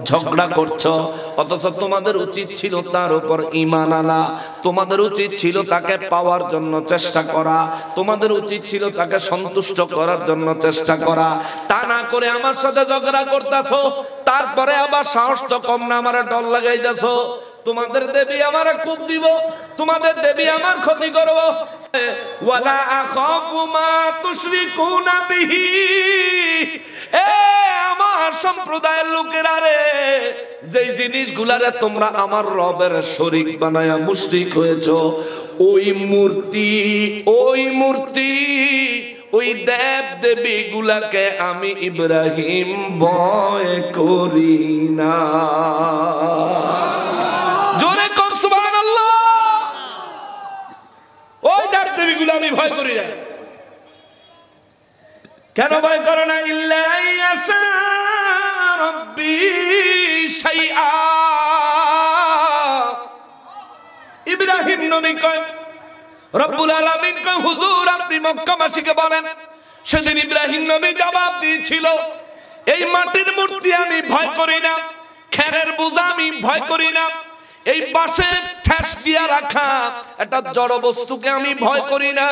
ঝগড়া করছো, অথচ তোমাদের উচিত ছিল তার উপর ঈমান আনা, তোমাদের উচিত ছিল তাকে পাওয়ার জন্য চেষ্টা করা, তোমাদের উচিত ছিল তাকে সন্তুষ্ট করার জন্য চেষ্টা করা। তা না করে আমার সাথে ঝগড়া করতেছো, তারপরে আবার সাহস তো কম না, আমারে ডর লাগাইতেছো। তোমাদের দেবী আমারে কোপ দিব, তোমাদের দেবী আমার ক্ষতি করব। ওয়ালা আখাফু মা তুশরিকুনা বিহি, এ আমার সম্প্রদায়ের লোকেরা রে, যেই জিনিসগুলারে তোমরা আমার রবের শরীক বানায়া মুশরিক হয়েছো, ওই মূর্তি ওই দেব দেবী গুলাকে আমি ইব্রাহিম ভয় করি না। জোরে কর সুবহানাল্লাহ। ওই দেব দেবী গুলা আমি ভয় করি না। কেন ভয় করো না? ইল্লা ইয়াশা রাব্বি শাইআ। ইব্রাহিম নবী কয়, রব্বুল আলামিন কয়, হুজুর আপনি মক্কাবাসীকে বলেন। সেদিন ইব্রাহিম নবী জবাব দিয়েছিল, এই মাটির মূর্তি আমি ভয় করি না, খেরের বোঝা আমি ভয় করি না, এই বাঁশে ঠেস দিয়া রাখা একটা জড় বস্তুকে আমি ভয় করি না।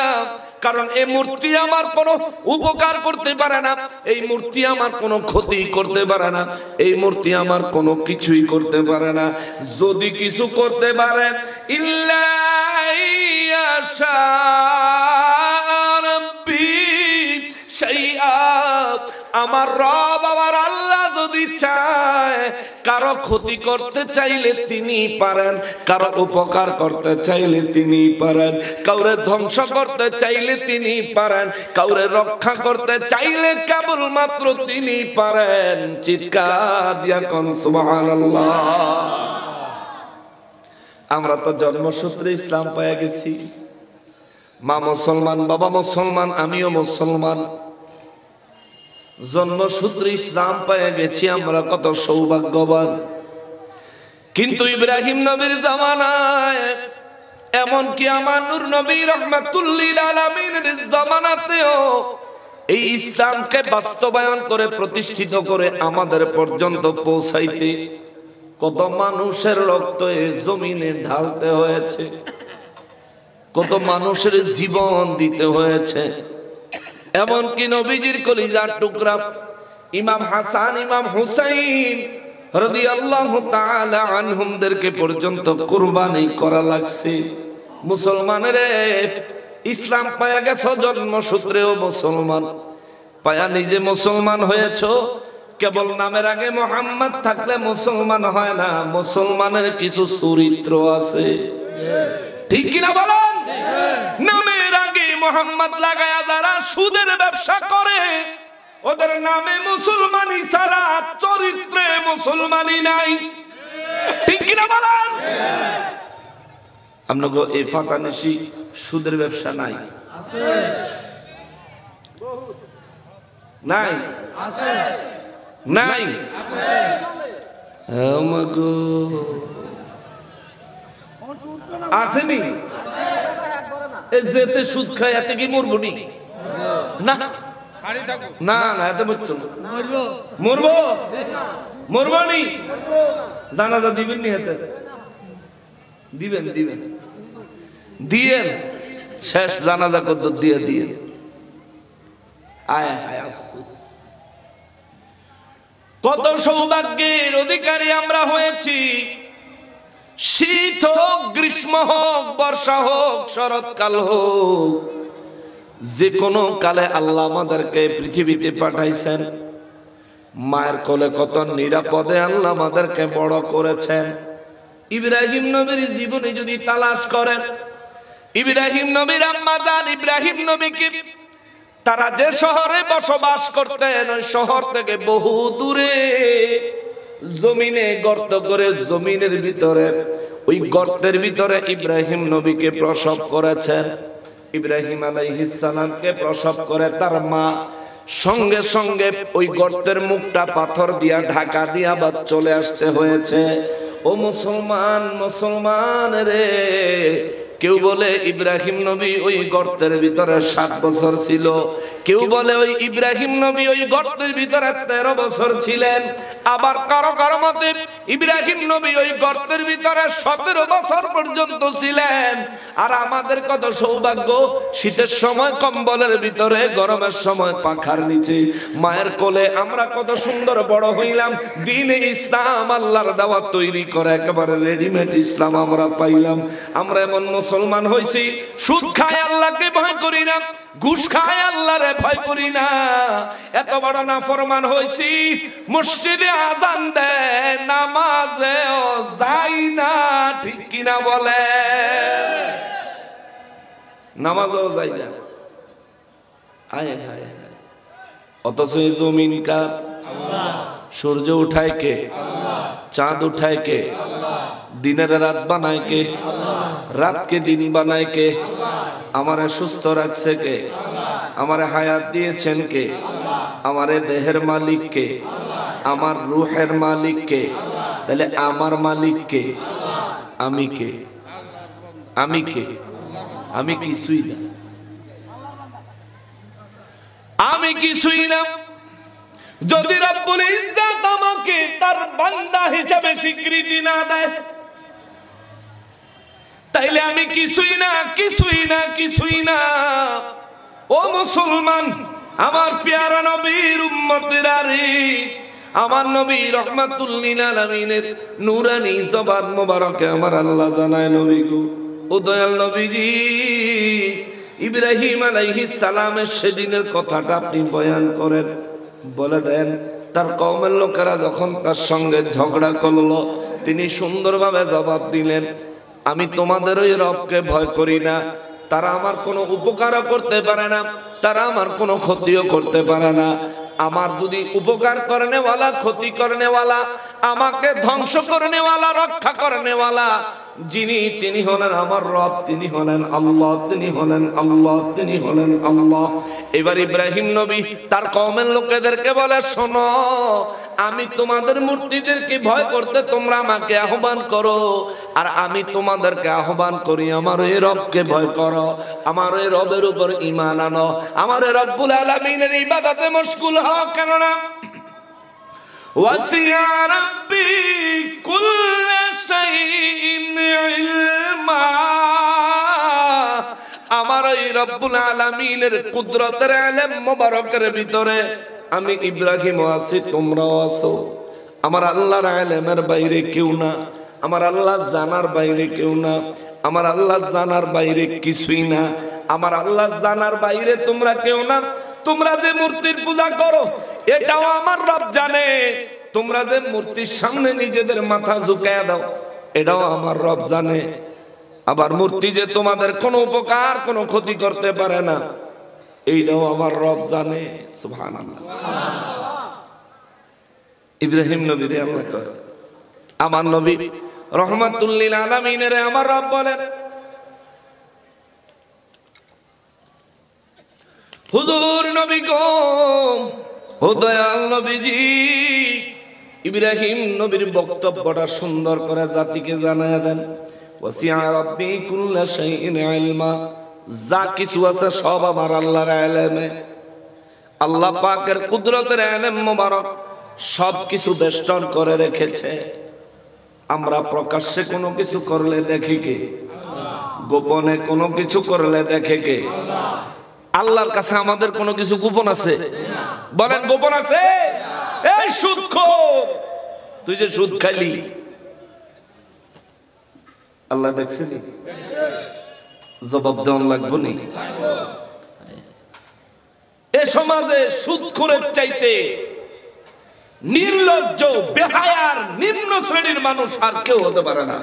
কারণ এই মূর্তি আমার কোনো উপকার করতে পারে না, এই মূর্তি আমার কোনো ক্ষতি করতে পারে না, এই মূর্তি আমার কোনো কিছুই করতে পারে না। যদি কিছু করতে পারে, ইল্লা ইয়াশা রাব্বি শাইআ, আমার রব আমার আল্লাহ যদি চায়, কারো ক্ষতি করতে চাইলে তিনি পারেন, কারো উপকার করতে চাইলে তিনি পারেন, কাউরে ধ্বংস করতে চাইলে তিনি পারেন, কাউরে রক্ষা করতে চাইলে কেবলমাত্র তিনি পারেন। চিৎকার দিয়া কোন সুবহানাল্লাহ। আমরা তো জন্মসূত্রে ইসলাম পেয়ে গেছি। মা মুসলমান, বাবা মুসলমান, আমিও মুসলমান, জন্মসূত্রে ইসলাম পেয়ে গেছি, আমরা কত সৌভাগ্যবান। কিন্তু ইব্রাহিম নবীর জামানায়, এমনকি আমার নূর নবী রাহমাতুল লিল আলামিনের জামানাতেও এই ইসলামকে বাস্তবায়ন করে প্রতিষ্ঠিত করে আমাদের পর্যন্ত পৌঁছাইতে কত মানুষের রক্ত এই জমিনে ঢালতে হয়েছে, কত মানুষের জীবন দিতে হয়েছে। এমনকি নবীজির কলিজার টুকরা ইমাম হাসান, ইমাম হুসাইন রাদিয়াল্লাহু তাআলা আনহুমদেরকে পর্যন্ত কুরবানি করা লাগছে। মুসলমানের ইসলাম পায়া গেছো জন্মসূত্রেও মুসলমান, পায়া নিজে মুসলমান হয়েছো। কেবল নামের আগে মুহাম্মদ থাকলে মুসলমান হয় না, মুসলমানের কিছু চরিত্র আছে, ঠিক কিনা বলেন? নামের আগে মুহাম্মদ লাগায়া যারা সুদের ব্যবসা করে, ওদের নামে মুসলমানি ছাড়া চরিত্রে মুসলমানি নাই। ঠিক কিনা বলেন? আপনাকে এই ফাঁকানিশি সুদের ব্যবসা নাই? নাই নাই আসেনি? যেতে সুদ খায় এতে কি মরবো নি? না না না, এত মরতো মরবো মরবো নি? জানাজা দিবেন নি? হাতে দিবেন দিবেন দিয়েন, শেষ জানাজা কত দিয়ে দিয়ে। আয় আয় আফসোস, কত সৌভাগ্যের অধিকারী আমরা হয়েছি। শীত হোক, গ্রীষ্ম হোক, বর্ষা হোক, শরৎকাল হোক, যে কোনো কালে আল্লাহ আমাদেরকে পৃথিবীতে পাঠাইছেন। মায়ের কোলে কত নিরাপদে আল্লাহ আমাদেরকে বড় করেছেন। ইব্রাহিম নবীর জীবনে যদি তালাশ করেন, ইব্রাহিম নবীর আম্মা জান ইব্রাহিম নবীকে তারা যে শহরে বসবাস করতেন, ওই শহর থেকে বহু দূরে জমিনে গর্ত করে, জমিনের ভিতরে, ওই গর্তের ভিতরে ইব্রাহিম নবীকে প্রসব করেছেন। ইব্রাহিম আলাইহিস সালামকে প্রসব করে তার মা সঙ্গে সঙ্গে ওই গর্তের মুখটা পাথর দিয়া ঢাকা দিয়া আবার চলে আসতে হয়েছে। ও মুসলমান, মুসলমান রে, কেউ বলে ইব্রাহিম নবী ওই গর্তের ভিতরে 7 বছর ছিল, কেউ বলে ওই ইব্রাহিম নবী ওই গর্তের ভিতরে 13 বছর ছিলেন, আবার কারো কারো মতে ইব্রাহিম নবী ওই গর্তের ভিতরে 17 বছর পর্যন্ত ছিলেন। আর আমাদের কত সৌভাগ্য, শীতের সময় কম্বলের ভিতরে, গরমের সময় পাখার নিচে, মায়ের কোলে আমরা কত সুন্দর বড় হইলাম। দ্বীনে ইসলাম আল্লাহর দাওয়াত তৈরি করে একেবারে রেডিমেড ইসলাম আমরা পাইলাম। আমরা এমন মুসলমান হইছি, সুদ খায় আল্লাহকে ভয় করি না, ঘুষ খায় আল্লাহরে ভয় করি না। এত বড় নাফরমান হইছি, মসজিদে আজান দেয়, নামাজেও যাই না, ঠিক কিনা বলে? নামাজেও যাই না। আয় হায় হায়, অথচ এই জমিন কার? সূর্য উঠায় কে? চাঁদ উঠায় কে? দিনের রাত বানায় কে? রাতকে দিন বানায় কে? আমারে সুস্থ রাখছে কে? আমারে হায়াত দিয়েছেন কে? আমারে দেহের মালিক কে? আমার রূহের মালিক কে? তাহলে আমার মালিক কে? আমি কে? আমি কে? আমি কিছুই না, আমি কিছুই না। যদি রব্বুল ইজ্জত আমাকে তার বান্দা হিসেবে স্বীকৃতি না দেয়, তাইলে আমি কিছুই না, কিছুই না, কিছুই না। ও মুসলমান, আমার পেয়ারা নবীর উম্মতেরা রে, আমার নবী রহমাতুল লিল আলামিনের নূরানি জবান মোবারকে আমার আল্লাহ জানায়, নবী গো, ও দয়াল নবীজি, ইব্রাহিম আলাইহিস সালামের সেদিনের কথাটা আপনি বয়ান করেন, বলে দেন। তার কওমের লোকেরা যখন তার সঙ্গে ঝগড়া করলো, তিনি সুন্দরভাবে জবাব দিলেন, আমি তোমাদের ওই রবকে ভয় করি না। তারা আমার কোনো উপকারও করতে পারে না, তারা আমার কোনো ক্ষতিও করতে পারে না। আমার যদি উপকার করনেওয়ালা, ক্ষতি করনেওয়ালা, আমাকে ধ্বংস করনেওয়ালা, রক্ষা করনেওয়ালা যিনি, তিনি হলেন আমার রব, তিনি হলেন আল্লাহ, তিনি হলেন আল্লাহ, তিনি হলেন আল্লাহ। এবার ইব্রাহিম নবী তার কওমের লোকেদেরকে বলে, শোনো, আমি তোমাদের মূর্তিদেরকে ভয় করতে তোমরা আমাকে আহ্বান করো, আর আমি তোমাদেরকে আহ্বান করি আমার ওই রবকে ভয় করো, আমার ওই রবের উপর ঈমান আনো, আমার ওই রব্বুল আলামিনের ইবাদতে মশগুল হও। কেননা ওয়াসিয়া রাব্বি কুল্লা শাইইন ইলমা, আমার ওই রব্বুল আলামিনের কুদরতের ইলম মোবারকের ভিতরে আমি ইব্রাহিম আছি, তোমরাও আছো। আমার আল্লাহর ইলমের বাইরে কেউ না, আমার আল্লাহ জানার বাইরে কেউ না, আমার আল্লাহ জানার বাইরে কিছুই না, আমার আল্লাহ জানার বাইরে তোমরা কেউ না। তোমরা যে মূর্তির পূজা করো এটাও আমার রব জানে, তোমরা যে মূর্তির সামনে নিজেদের মাথা ঝুঁকায়া দাও এটাও আমার রব জানে। আবার মূর্তি যে তোমাদের কোনো উপকার, কোনো ক্ষতি করতে পারে না, এইটাও আমার রব জানে। সুবহানাল্লাহ। ইব্রাহিম নবীরে আল্লাহ কয়, আমার নবী রহমাতুল লিল আলামিনের আমার রব বলেন, হুজুর নবী গো, ও দয়াল নবীজি, ইব্রাহিম নবীর বক্তব্যটা সুন্দর করে জাতিকে জানায় দেন। ওয়াসিআ রাব্বি কুল্লা শাইইন ইলমা, যা কিছু আছে সব আমার আল্লাহর ইলমে। আল্লাহ পাকের কুদরতের ইলম মোবারক সব কিছু বেষ্টন করে রেখেছে। আমরা প্রকাশ্যে কোনো কিছু করলে দেখি কে? গোপনে কোনো কিছু করলে দেখে কে? আল্লাহর কাছে আমাদের কোনো কিছু গোপন আছে? বলেন গোপন আছে? এই সুদখোর, তুই যে সুদ খাইলি আল্লাহ দেখছিস? জবাব দেওয়ান লাগবে নি? এ সমাজে সুদখোরের চাইতে নির্লজ্জ, বেহায়ার, নিম্ন শ্রেণীর মানুষ আর কেউ হতে পারে না।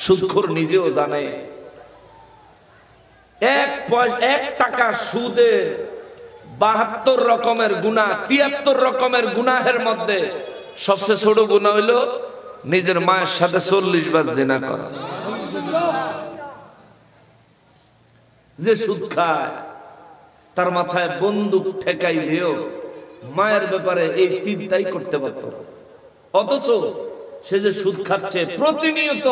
সুদখোর নিজেও জানে এক টাকা সুদের 72 রকমের গুনাহ, 73 রকমের গুনাহের মধ্যে সবচেয়ে ছোট গুনাহ হইল নিজের মায়ের সাথে 40 বার জিনা করা। যে সুদ খায় তার মাথায় বন্দুক ঠেকাইলেও মায়ের ব্যাপারে এই চিন্তাই করতে পারত, অথচ সে যে সুদ খাচ্ছে প্রতিনিয়ত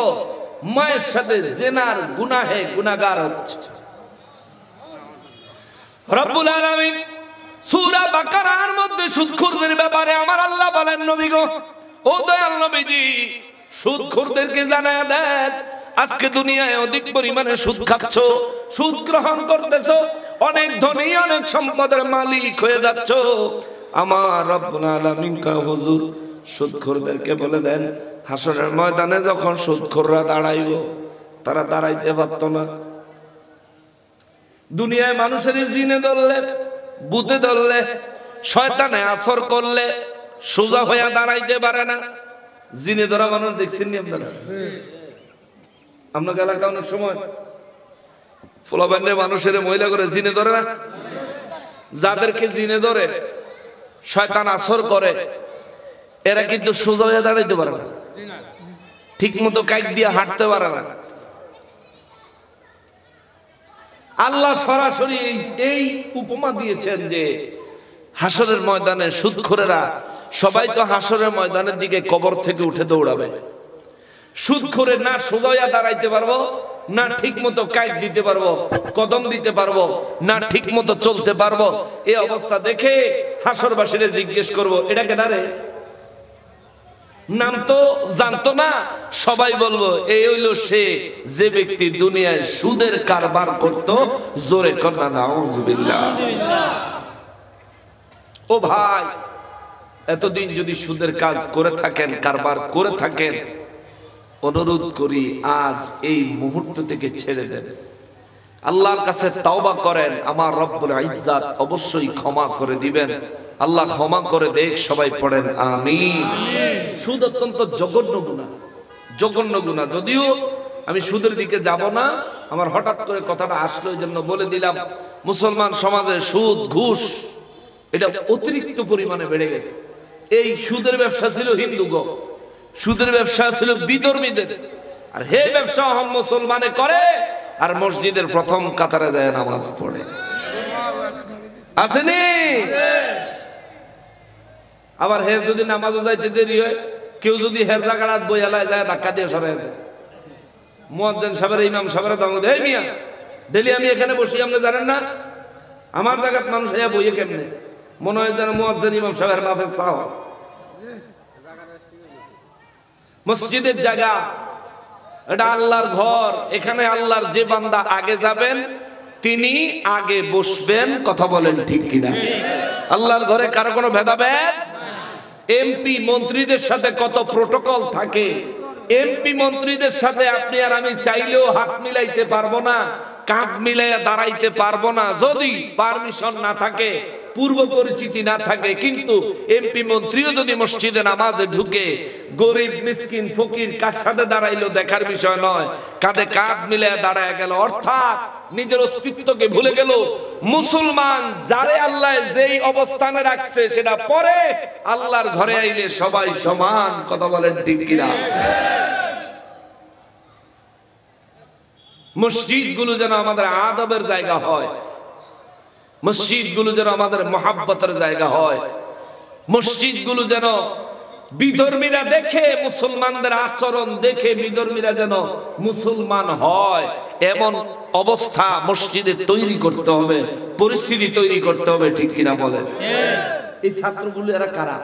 মায়ের সাথে জিনার গুনাহে গুনাহগার হচ্ছে। রব্বুল আলামিন সূরা বাকারার মধ্যে সুদখোরদের ব্যাপারে আমার আল্লাহ বলেন, নবী গো, ও দয়াল নবীজি, সুদখোরদেরকে জানায়া দেন, আজকে দুনিয়ায় অধিক পরিমাণে সুদ খাচ্ছো, সুদ গ্রহণ করতেছো, অনেক ধনী, অনেক সম্পদের মালিক হয়ে যাচ্ছো। আমার রব্বুল আলামিন কয়, হুজুর সুদখোরদেরকে বলে দেন, হাসরের ময়দানে যখন সুদখোররা দাঁড়াইব, তারা দাঁড়াইতে পারতো না। দুনিয়ায় মানুষের জিনে ধরলে, বুতে ধরলে, শয়তানে আসর করলে সোজা হইয়া দাঁড়াইতে পারে না। জিনে ধরা মানুষ দেখছেন নি আপনারা? আপনার এলাকা অনেক সময় ফুলাবান্ডে মানুষের মহিলা করে জিনে ধরে না। যাদেরকে জিনে ধরে, শয়তান আসর করে, এরা কিন্তু সোজা হইয়া দাঁড়াইতে পারে না, ঠিক মতো কাইক দিয়ে হাঁটতে পারে না। আল্লাহ সরাসরি এই উপমা দিয়েছেন যে হাসরের ময়দানে সুদখোরেরা সবাই তো হাসরের ময়দানের দিকে কবর থেকে উঠে দৌড়াবে। সুদখোরে না সোজা হইয়া দাঁড়াইতে পারবো, না ঠিক মতো কাইক দিতে পারবো, কদম দিতে পারবো, না ঠিক মতো চলতে পারবো। এই অবস্থা দেখে হাসরবাসীরা জিজ্ঞেস করবো, এটা কেডা রে? নাম তো জানতো না, সবাই বলবো এই হইল সে যে ব্যক্তি দুনিয়ায় সুদের কারবার করত। জোরে কন্যা নাউজুবিল্লাহ। ও ভাই, এতদিন যদি সুদের কাজ করে থাকেন, কারবার করে থাকেন, অনুরোধ করি আজ এই মুহূর্ত থেকে ছেড়ে দেন, আল্লাহর কাছে তাওবা করেন। আমার রব্বুল ইজ্জাত অবশ্যই ক্ষমা করে দিবেন। আল্লাহ ক্ষমা করে দেখ, সবাই পড়েন আমিন। সুদ অত্যন্ত জঘন্য গুনাহ, জঘন্য গুনাহ। যদিও আমি সুদের দিকে যাব না, আমার হঠাৎ করে কথাটা আসলো এই জন্য বলে দিলাম। মুসলমান সমাজে সুদ, ঘুষ এটা অতিরিক্ত পরিমাণে বেড়ে গেছে। এই সুদের ব্যবসা ছিল হিন্দুগো, সুদের ব্যবসা ছিল বিধর্মীদের, আর হে ব্যবসা হল মুসলমানে করে, আর মসজিদের প্রথম কাতারে যায় নামাজ পড়ে। আসেনি? আবার হে যদি নামাজও যাইতে দেরি হয়, কেউ যদি হের জায়গায় বই এলায় যায়, ধাক্কা দিয়ে সরাই দেয়। মুয়াজ্জিন সাহেবের, ইমাম সাহেবের দাম দেয়, এই মিয়া ডেলি আমি এখানে বসি, আপনি জানেন না আমার জায়গায় মানুষ হইয়া বইয়ে কেমনে? মনে হয় যেন মুয়াজ্জিন ইমাম সাহেবের মাফের চাও। মসজিদের জায়গা, এটা আল্লাহর ঘর, এখানে আল্লাহর যে বান্দা আগে যাবেন তিনি আগে বসবেন। কথা বলেন ঠিক কিনা? আল্লাহর ঘরে কারো কোনো ভেদাভেদ। এমপি মন্ত্রীদের সাথে কত প্রটোকল থাকে। এমপি মন্ত্রীদের সাথে আপনি আর আমি চাইলেও হাত মিলাইতে পারবো না, কাঁধ মিলাইয়া দাঁড়াইতে পারবো না, যদি পারমিশন না থাকে, পূর্ব পরিচিতি না থাকে। কিন্তু এমপি মন্ত্রীও যদি মসজিদে নামাজে ঢুকে, গরিব মিসকিন ফকির কার সাথে দাঁড়াইলো দেখার বিষয় নয়, কাঁধে কাঁধ মিলাইয়া দাঁড়ায় গেল। অর্থাৎ নিজের অস্তিত্বকে ভুলে গেল। মুসলমান যারে আল্লাহ যেই অবস্থানে রাখছে সেটা পরে আল্লাহর ঘরে আইলে সবাই সমান। কথা বলেন ঠিক কিনা? মসজিদ গুলো যেন আমাদের আদবের জায়গা হয়, মসজিদ গুলো যেন আমাদের মহাব্বতের জায়গা হয়, মসজিদ গুলো যেন বিধর্মীরা দেখে, মুসলমানদের আচরণ দেখে বিধর্মীরা যেন মুসলমান হয় এমন অবস্থা মসজিদে তৈরি করতে হবে, পরিস্থিতি তৈরি করতে হবে। ঠিক কিনা বলেন? এই ছাত্রগুলো এরা কারা?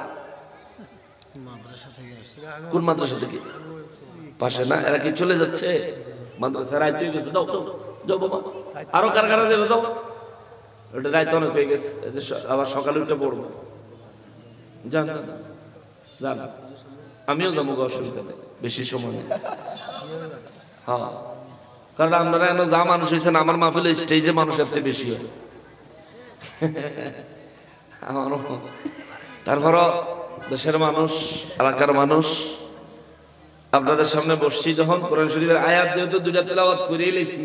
কোন মাদ্রাসা থেকে? পাশে না? এরা কি চলে যাচ্ছে মাদ্রাসা? রাইতে হয়ে গেছে, যাও যাও বাবা। আরো কারা কারা যাবে? যাও, ওটা রাইতে অনেক হয়ে গেছে, আবার সকালে উঠে পড়বো। যান যান, আমিও যাবো, অসুবিধা নেই, বেশি সময় নেই। হ্যাঁ, কারণ আপনারা এনে যা মানুষ হয়েছেন আমার মাহফিলে স্টেজে মানুষের চেয়ে বেশি হয়। আমারও তারপরও দেশের মানুষ, এলাকার মানুষ, আপনাদের সামনে বসছি যখন, কোরআন শরীফের আয়াত যেহেতু দুইটা তেলাওয়াত করেই লেছি,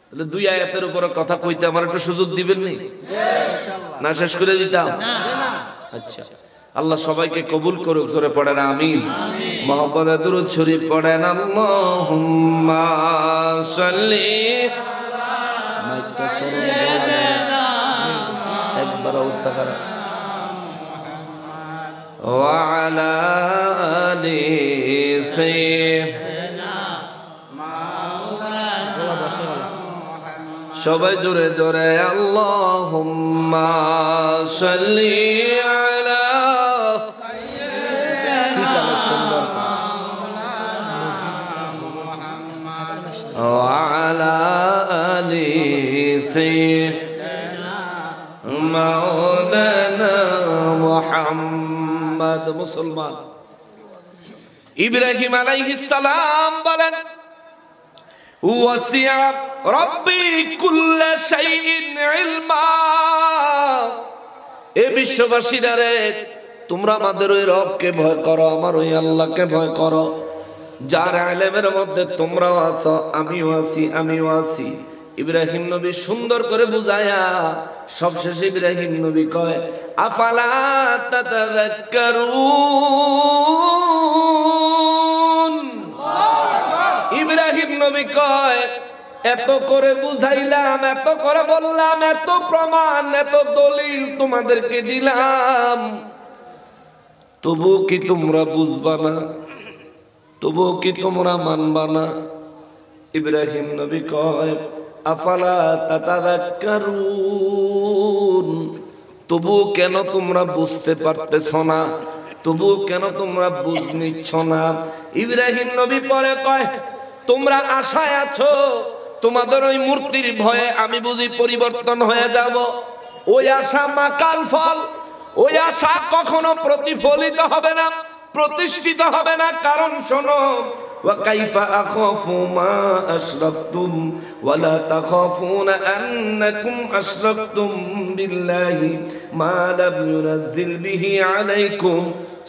তাহলে দুই আয়াতের উপরে কথা কইতে আমার একটু সুযোগ দিবেন নি? না শেষ করে দিতাম? আচ্ছা, আল্লাহ সবাইকে কবুল করুক। জোরে পড়েন আমিন। মুহাম্মদে দুরূদ শরীফ পড়েন। আল্লাহুম্মা সাল্লি একবার অবস্থা খারাপ। ওয়া আলা আলি সাইয়্যিদিনা সবাই জোরে জোরে আল্লাহুম্মা সাল্লি আলা وعلى آل سيدنا مولانا محمد। মুসলমান ইব্রাহিম আলাইহিস সালাম বলেন, ওয়াসিআ রাব্বি কুল্লা শাইইন ইলমা। এ বিশ্ববাসীরা রে, তোমরা আমাদের ওই রবকে ভয় করো, আমার ওই আল্লাহকে ভয় করো, যার ইলমের মধ্যে তোমরাও আছো, আমিও আছি, আমিও আছি। ইব্রাহিম নবী সুন্দর করে বুঝায়া সবশেষে ইব্রাহিম নবী কয়, আফালা তাতাযাক্কারুন। ইব্রাহিম নবী কয়, এত করে বুঝাইলাম, এত করে বললাম, এত প্রমাণ, এত দলিল তোমাদেরকে দিলাম, তবু কি তোমরা বুঝবা না? তবু কি তোমরা মানবা না? ইব্রাহিম নবী কয়, আফালা তাতাযাক্কারুন। তবু কেন তোমরা বুঝতে পারতেছ না? তবু কেন তোমরা বুঝ নিচ্ছ না? ইব্রাহিম নবী পরে কয়, তোমরা আশায় আছো তোমাদের ওই মূর্তির ভয়ে আমি বুঝি পরিবর্তন হয়ে যাব। ওই আশা মাকাল ফল, ওই আশা কখনো প্রতিফলিত হবে না, প্রতিষ্ঠিত হবে না। কারণ শোনো, ওয়া কাইফা আখাফু মা আশরাকতুম ওয়া লা তাখাফুনা আন্নাকুম আশরাকতুম বিল্লাহি মা লাম ইউনাজ্জিল বিহি আলাইকুম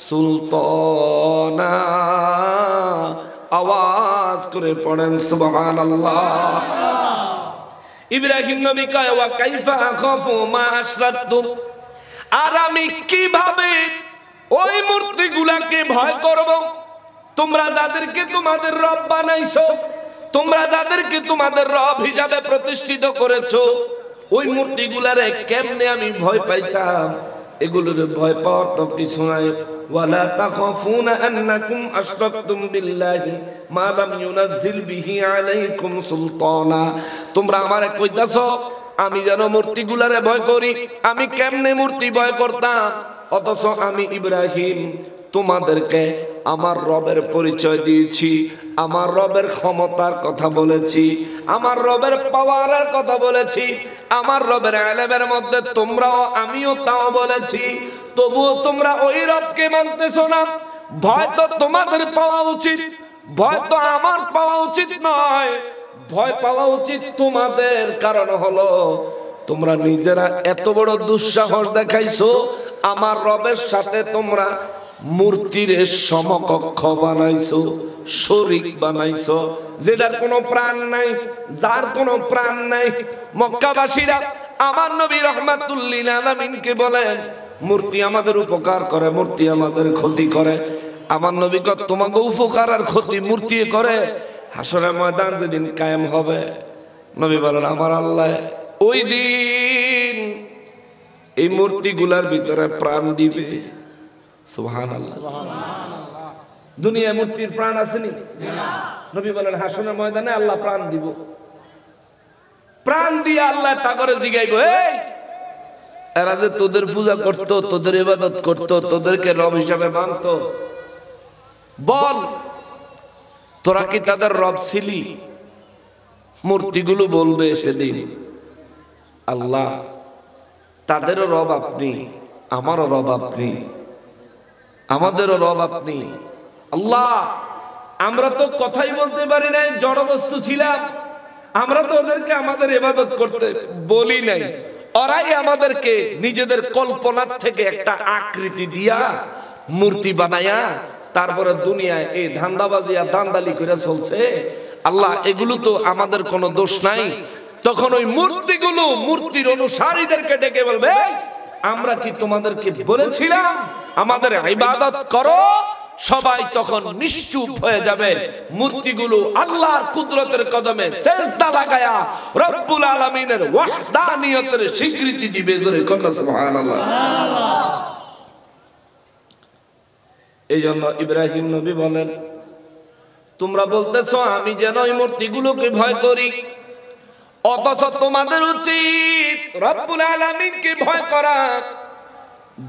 সুলতানা। আওয়াজ করে পড়েন সুবহানাল্লাহ। ইব্রাহিম নবী কয়, ওয়া কাইফা আখাফু মা আশরাকতুম, আর আমি কিভাবে ওই মূর্তিগুলাকে ভয় করব? তোমরা যাদেরকে তোমাদের রব বানাইছো, তোমরা যাদেরকে তোমাদের রব হিসাবে প্রতিষ্ঠিত করেছো, ওই মূর্তিগুলারে কেমনে আমি ভয় পাইতাম? এগুলোর ভয় পাওয়ার তো কিছু নাই। ওয়ালা তাখাফুনা আন্নাকুম আশরাকতুম বিল্লাহি মা লাম ইউনাজ্জিল বিহি আলাইকুম সুলতানা। তোমরা আমারে কইতাছো আমি যেন মূর্তিগুলারে ভয় করি। আমি কেমনে মূর্তি ভয় করতাম? অথচ আমি ইব্রাহিম তোমাদেরকে আমার রবের পরিচয় দিয়েছি, আমার রবের ক্ষমতার কথা বলেছি, আমার রবের পাওয়ারের কথা বলেছি, আমার রবের ইলমের মধ্যে তোমরাও আমিও তাও বলেছি। তবুও তোমরা ওই রবকে মানতেছো না। ভয় তো তোমাদের পাওয়া উচিত, ভয় তো আমার পাওয়া উচিত নয়। ভয় পাওয়া উচিত তোমাদের। কারণ হলো তোমরা নিজেরা এত বড় দুঃসাহস দেখাইছো, আমার রবের সাথে তোমরা মূর্তির সমকক্ষ বানাইছো, শরীক বানাইছো, যেটার কোনো প্রাণ নাই, যার কোনো প্রাণ নাই। মক্কাবাসীরা আমার নবী রাহমাতুল লিল আলামিনকে বলেন, মূর্তি আমাদের উপকার করে, মূর্তি আমাদের ক্ষতি করে। আমার নবী কত তোমাকে উপকার আর ক্ষতি মূর্তি করে? হাসরের ময়দান যেদিন কায়েম হবে, নবী বলেন আমার আল্লাহ ওই দিন এই মূর্তিগুলার ভিতরে প্রাণ দিবে। সুবহানাল্লাহ। দুনিয়ায় মূর্তির প্রাণ আসেনি? নবী বলেন হাসরের ময়দানে আল্লাহ প্রাণ দিব। প্রাণ দিয়ে আল্লাহ তা করে জিগাইবো, এই এরা যে তোদের পূজা করত, তোদের ইবাদত করত, তোদেরকে রব হিসাবে মানত, বল তোরা কি তাদের রব ছিলি? মূর্তিগুলো বলবে সেদিন, আল্লাহ তাদেরও রব আপনি, আমারও রব আপনি, আমাদেরও রব আপনি। আল্লাহ আমরা তো কথাই বলতে পারি নাই, জড় বস্তু ছিলাম, আমরা তো ওদেরকে আমাদের ইবাদত করতে বলি নাই, ওরাই আমাদেরকে নিজেদের কল্পনার থেকে একটা আকৃতি দিয়া মূর্তি বানায়া তারপরে দুনিয়ায় এই ধান্দাবাজি আর দান্দালি করে চলছে। আল্লাহ এগুলো তো আমাদের কোনো দোষ নাই। তখন ওই মূর্তিগুলো মূর্তির অনুসারীদেরকে ডেকে বলবে, আমরা কি তোমাদেরকে বলেছিলাম আমাদের ইবাদত করো? সবাই তখন নিশ্চুপ হয়ে যাবে। মূর্তিগুলো আল্লাহর কুদরতের কদমে সিজদা লাগায়া রব্বুল আলামিনের ওয়াহদানিয়তের স্বীকৃতি দিবে। জোরে কথা সুবহানাল্লাহ। এই জন্য ইব্রাহিম নবী বলেন, তোমরা বলতেছো আমি যেন ওই মূর্তিগুলোকে ভয় করি, অথচ তোমাদের উচিত রব্বুল আলামিনকে ভয় করা,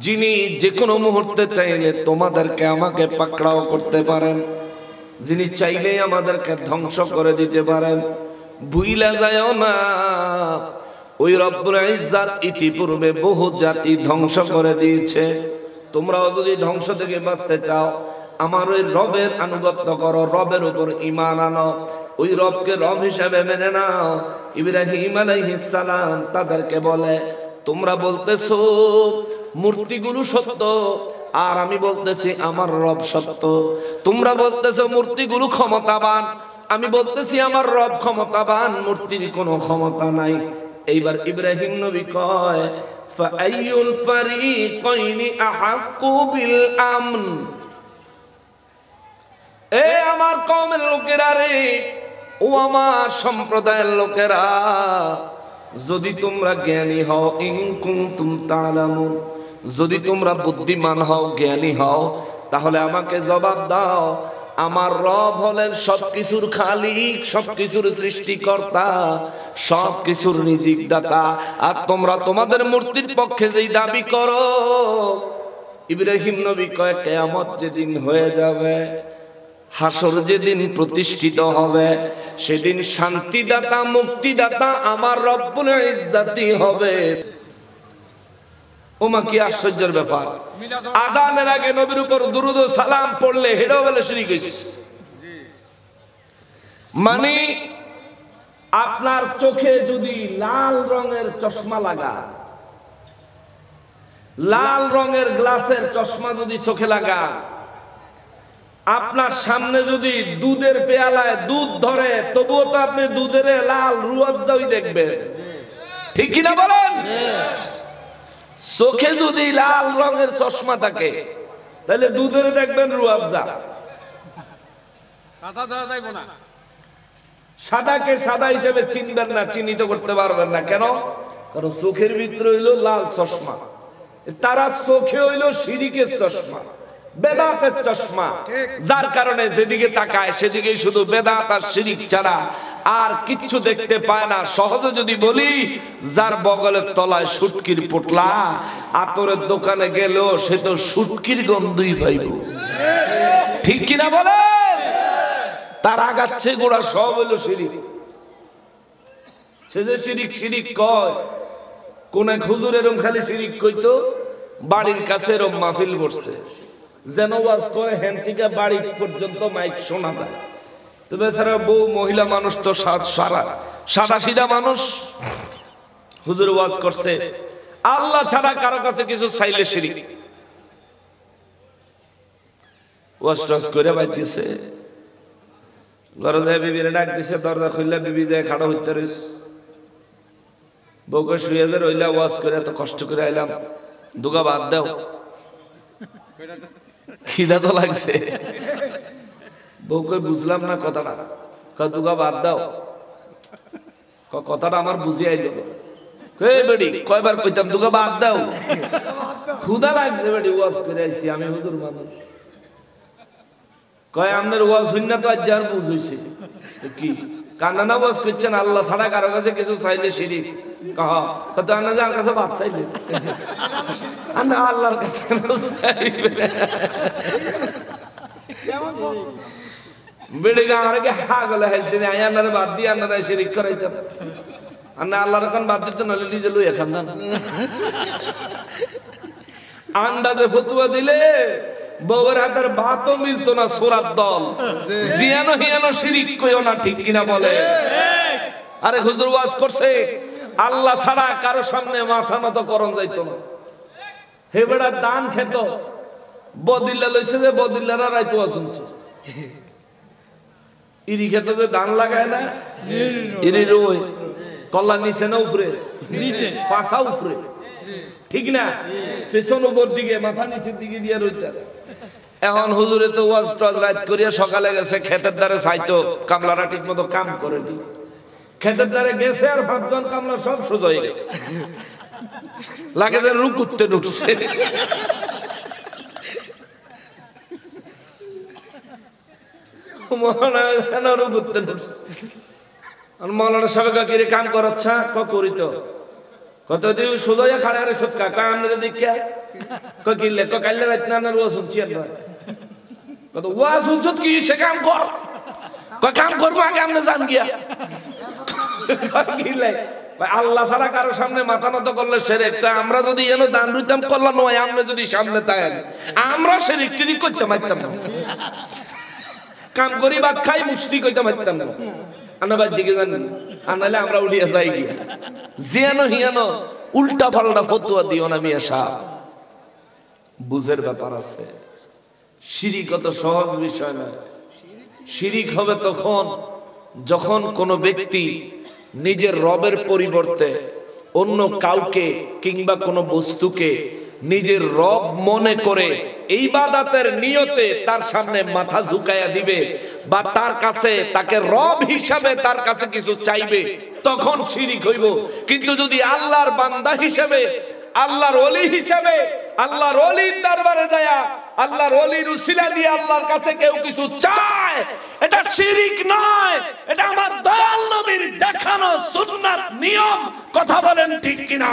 যিনি যে কোনো মুহূর্তে চাইলে তোমাদেরকে আমাকে পাকড়াও করতে পারেন, যিনি চাইলে আমাদেরকে ধ্বংস করে দিতে পারেন। ভুইলা যায়ও না, ওই রব্বুল ইজ্জত ইতিপূর্বে বহু জাতি ধ্বংস করে দিয়েছে। তোমরাও যদি ধ্বংস থেকে বাঁচতে চাও, আমার ওই রবের আনুগত্য করো, রবের উপর ঈমান আনো, ওই রবকে রব হিসেবে মেনে নাও। ইব্রাহিম আলাইহিস সালাম তাদেরকে বলে, তোমরা বলতেছো মূর্তিগুলো সত্য, আর আমি বলতেছি আমার রব সত্য। তোমরা বলতেছো মূর্তিগুলো ক্ষমতাবান, আমি বলতেছি আমার রব ক্ষমতাবান, মূর্তির কোনো ক্ষমতা নাই। এইবার ইব্রাহিম নবী কয়, ফাআইয়ুল ফারিকাইনি আহাক্কু বিল আমন। এ আমার কওমের লোকেরা রে, ও আমার সম্প্রদায়ের লোকেরা, যদি তোমরা জ্ঞানী হও, ইন কুনতুম তা'লামুন, যদি তোমরা বুদ্ধিমান হও, জ্ঞানী হও, তাহলে আমাকে জবাব দাও, আমার রব হলেন সবকিছুর খালিক, সবকিছুর সৃষ্টিকর্তা, সবকিছুর রিজিক দাতা। আর তোমরা তোমাদের মূর্তির পক্ষে যেই দাবি করো, ইব্রাহিম নবী কয় কিয়ামত যেদিন হয়ে যাবে, হাসর যেদিন প্রতিষ্ঠিত হবে, সেদিন শান্তিদাতা মুক্তিদাতা আমার রব্বুল ইজ্জতই হবে। ওমা কি আশ্চর্যের ব্যাপার! আযানের আগে নবীর উপর দুরূদ ও সালাম পড়লে হেডো বলে শিরিক হইছে। মানে আপনার চোখে যদি লাল রঙের চশমা লাগা, লাল রঙের গ্লাসের চশমা যদি চোখে লাগা, আপনার সামনে যদি দুধের পেয়ালায় দুধ ধরে, তবুও তো আপনি দুধের লাল রুয়াবজাই দেখবেন, ঠিক কিনা বলেন? চোখে যদি লাল রঙের চশমা থাকে, তাহলে দুধের দেখবেন রুয়াবজা। সাদাকে সাদা হিসেবে চিনবেন না, চিহ্নিত করতে পারবেন না। কেন? কারণ চোখের ভিতরে হইলো লাল চশমা, তারা চোখে হইলো শিরিকের চশমা, বেদাতের চশমা, যার কারণে যেদিকে তাকায় সেদিকেই শুধু বেদাত আর শিরিক ছাড়া আর কিচ্ছু দেখতে পায় না। সহজে যদি বলি, যার বগলের তলায় শুটকির পোটলা, আতরের দোকানে গেল সে তো শুটকির গন্ধই পাইব, ঠিক কিনা বলে? তার আগাচ্ছে গোড়া সব হইলো শিরিক। সে যে শিরিক শিরিক কয়, কোন এক হুজুর এরম খালি শিরিক কইতো, বাড়ির কাছে এরম মাহফিল বসছে, যেন ওয়াজ করে হ্যান থেকে বাড়ি পর্যন্ত মাইক শোনা যায়। তো বেচারা বউ মহিলা মানুষ তো সাদা সিধা মানুষ, হুজুর ওয়াজ করছে, আল্লাহ ছাড়া কারো কাছে কিছু চাইলে শিরিক। ওয়াজ টস করে বাইর দিছে, ঘরে যায় বিবিরে ডাক দিছে, দরজা খুললে বিবি যায় খাড়া হইতে রইছে, বউকে শুয়ে যে রইলা, ওয়াজ করে এত কষ্ট করে আইলাম, দুগা ভাত দাও, খিদা তো লাগছে। বউকে বুঝলাম না কথাটা, দুগা ভাত দাও, কথাটা আমার বুঝিয়ে আইল, বেড়ি কয়বার কইতাম দুগা ভাত দাও, ক্ষুধা লাগছে বেড়ি, ওয়াজ করে আইছি আমি হুজুর মানুষ। কয় আপনার ওয়াজ হইন না তো আজ আর বুঝ হইছে কি কান্না ওয়াজ করছেন, আল্লাহ ছাড়া কারো কাছে কিছু চাইলে শিরিক, কত আপনার কাছে ভাত চাইলে আল্লাহর কাছে বেড়ে আমাকে হা গলে হাইছে আপনারা বাদ দিয়ে আপনারা শিরিক করাইতাম, না আল্লাহর এখন বাদ দিতে নাহলে নিজে লই এখান আন্দাজে ফতুয়া দিলে বউয়ের হাতের ভাতও মিলতো না, সোরার দল জিয়ানো হিয়ানো শিরিক কইও না, ঠিক কিনা বলে? আরে হুজুর ওয়াজ করছে আল্লাহ ছাড়া কারো সামনে মাথা নত করন যাইতো না। হে বেড়া দান খেত, বদিল্লা লইছে যে বদিল্লারা রাইতো শুনছে, ইরি খেত যে ধান লাগায় না, ইরি রই কল্লা নিচে না উপরে, নিচে পাশা উপরে, ঠিক না? পেছন উপর দিকে মাথা নিচের দিকে দিয়ে রইতাছে। এখন হুজুরে তো ওয়াজ টজ রাত করিয়া সকালে গেছে, ক্ষেতের দ্বারে চাইতো কামলারা ঠিক মতো কাম করে নি, ক্ষেতের দ্বারে গেছে আর 5 জন কামলা সব সোজা হয়ে গেছে, লাগে যে রুকুতে ঢুকছে। রুকুতে ঢুকছে, মৌলানা সাহেব কিরে কাম করাচ্ছা, করি তো কত দিন সোজা খাড়া রে সৎকা কয় আমরা দীক্ষা কিনলে কাইলে রাত না ওয়া শুনছি, কত ওয়া শুনছ কি সে কাম কর, কাম করবো আগে আমরা জান গিয়া কিনলে আল্লাহ ছাড়া কারো সামনে মাথা নত করলে সেরেকটা, আমরা যদি এনে দান রইতাম করলা নয়, আমরা যদি সামনে তাই আমরা সেরেক টিরিক করতে পারতাম না, কাম করি ভাত খাই মুষ্টি কইতে পারতাম না, আনাবার দিকে জানেন আনালে আমরা উঠিয়ে যাই গিয়া জিয়ানো হিয়ানো উল্টা পাল্টা ফতুয়া দিও না মিয়া সাহেব, বুঝের ব্যাপার আছে। শিরিক অত সহজ বিষয় নয়। শিরিক হবে তখন যখন কোন ব্যক্তি নিজের রবের পরিবর্তে অন্য কাউকে কিংবা কোনো বস্তুকে নিজের রব মনে করে ইবাদতের নিয়তে তার সামনে মাথা ঝুঁকাইয়া দিবে বা তার কাছে তাকে রব হিসাবে তার কাছে কিছু চাইবে, তখন শিরিক হইব। কিন্তু যদি আল্লাহর বান্দা হিসাবে, আল্লাহর ওলি হিসাবে, আল্লাহর ওলির দরবারে যায় আল্লাহর ওলির উসিলা দিয়ে আল্লাহর কাছে কেউ কিছু চায়, এটা শিরিক নয়, এটা আমার দয়াল নবীর দেখানো সুন্নাত নিয়ম। কথা বলেন ঠিক কিনা?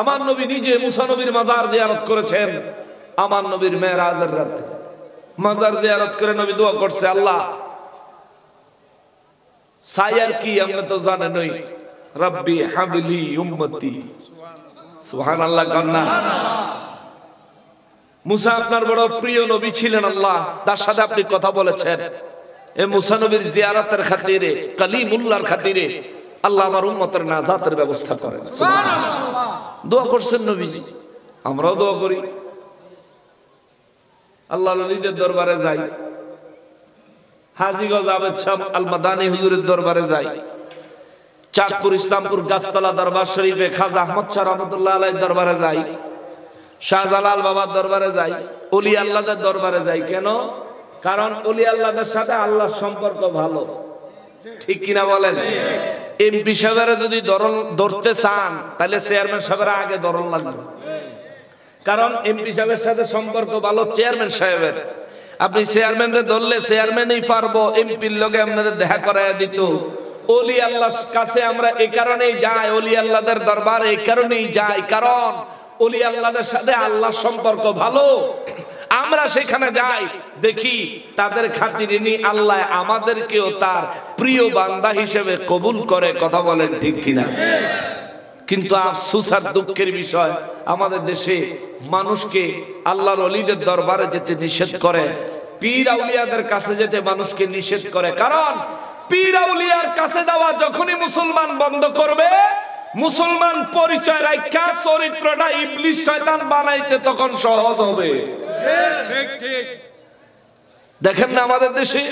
আমার নবী নিজে মুসা নবীর মাজার জিয়ারত করেছেন। আমার নবীর মেরাজের রাতে মাজার জিয়ারত করে নবী দোয়া করছে, আল্লাহ সায়ার কি আমরা তো জানেনই, রব্বি হাবলি উম্মতি। সুবহানাল্লাহ কন্না। মুসা আপনার বড় প্রিয় নবী ছিলেন, আল্লাহ তার সাথে আপনি কথা বলেছেন। এই মুসা নবীর জিয়ারতের খাতিরে, কালিমুল্লাহর খাতিরে আল্লাহ আমার উম্মতের নাজাতের ব্যবস্থা করেন। সুবহানাল্লাহ। দোয়া করছেন নবীজি, আমরাও দোয়া করি। আল্লাহর ওলিদের দরবারে যাই, হাজীগঞ্জ আবেদ শাহ আল মাদানী হুজুরের দরবারে যাই, চাঁদপুর ইসলামপুর গাছতলা দরবার শরীফে খাজা আহমদ শাহ রহমতুল্লাহ আলাইহির দরবারে যাই, শাহজালাল বাবার দরবারে যাই, ওলি আল্লাহদের দরবারে যাই। কেন? কারণ ওলি আল্লাহদের সাথে আল্লাহর সম্পর্ক ভালো, ঠিক কিনা বলেন? এমপি সাহেবের যদি ধরতে চান তাহলে চেয়ারম্যান সাহেবের আগে ধরন লাগবে, কারণ এমপি সাহেবের সাথে সম্পর্ক ভালো চেয়ারম্যান সাহেবের। আপনি চেয়ারম্যানরে ধরলে চেয়ারম্যানই পারবো এমপির লগে আপনাদের দেখা করাইয়া দিত। ওলি আল্লাহর কাছে আমরা এই কারণেই যাই, ওলি আল্লাহদের দরবারে এই কারণেই যাই, কারণ ওলি আল্লাহদের সাথে আল্লাহর সম্পর্ক ভালো। আমরা সেখানে যাই, দেখি তাদের খাতিরে নি আল্লাহ আমাদেরকেও তার প্রিয় বান্দা হিসেবে কবুল করে। কথা বলেন ঠিক কিনা? কিন্তু আফসোস আর দুঃখের বিষয়, আমাদের দেশে মানুষকে আল্লাহর ওলিদের দরবারে যেতে নিষেধ করে, পীর আউলিয়াদের কাছে যেতে মানুষকে নিষেধ করে। কারণ পীর আউলিয়ার কাছে যাওয়া যখনই মুসলমান বন্ধ করবে, মুসলমান পরিচয় রাখা চরিত্রটা ইবলিস শয়তান বানাইতে তখন সহজ হবে। দেখেন না আমাদের দেশে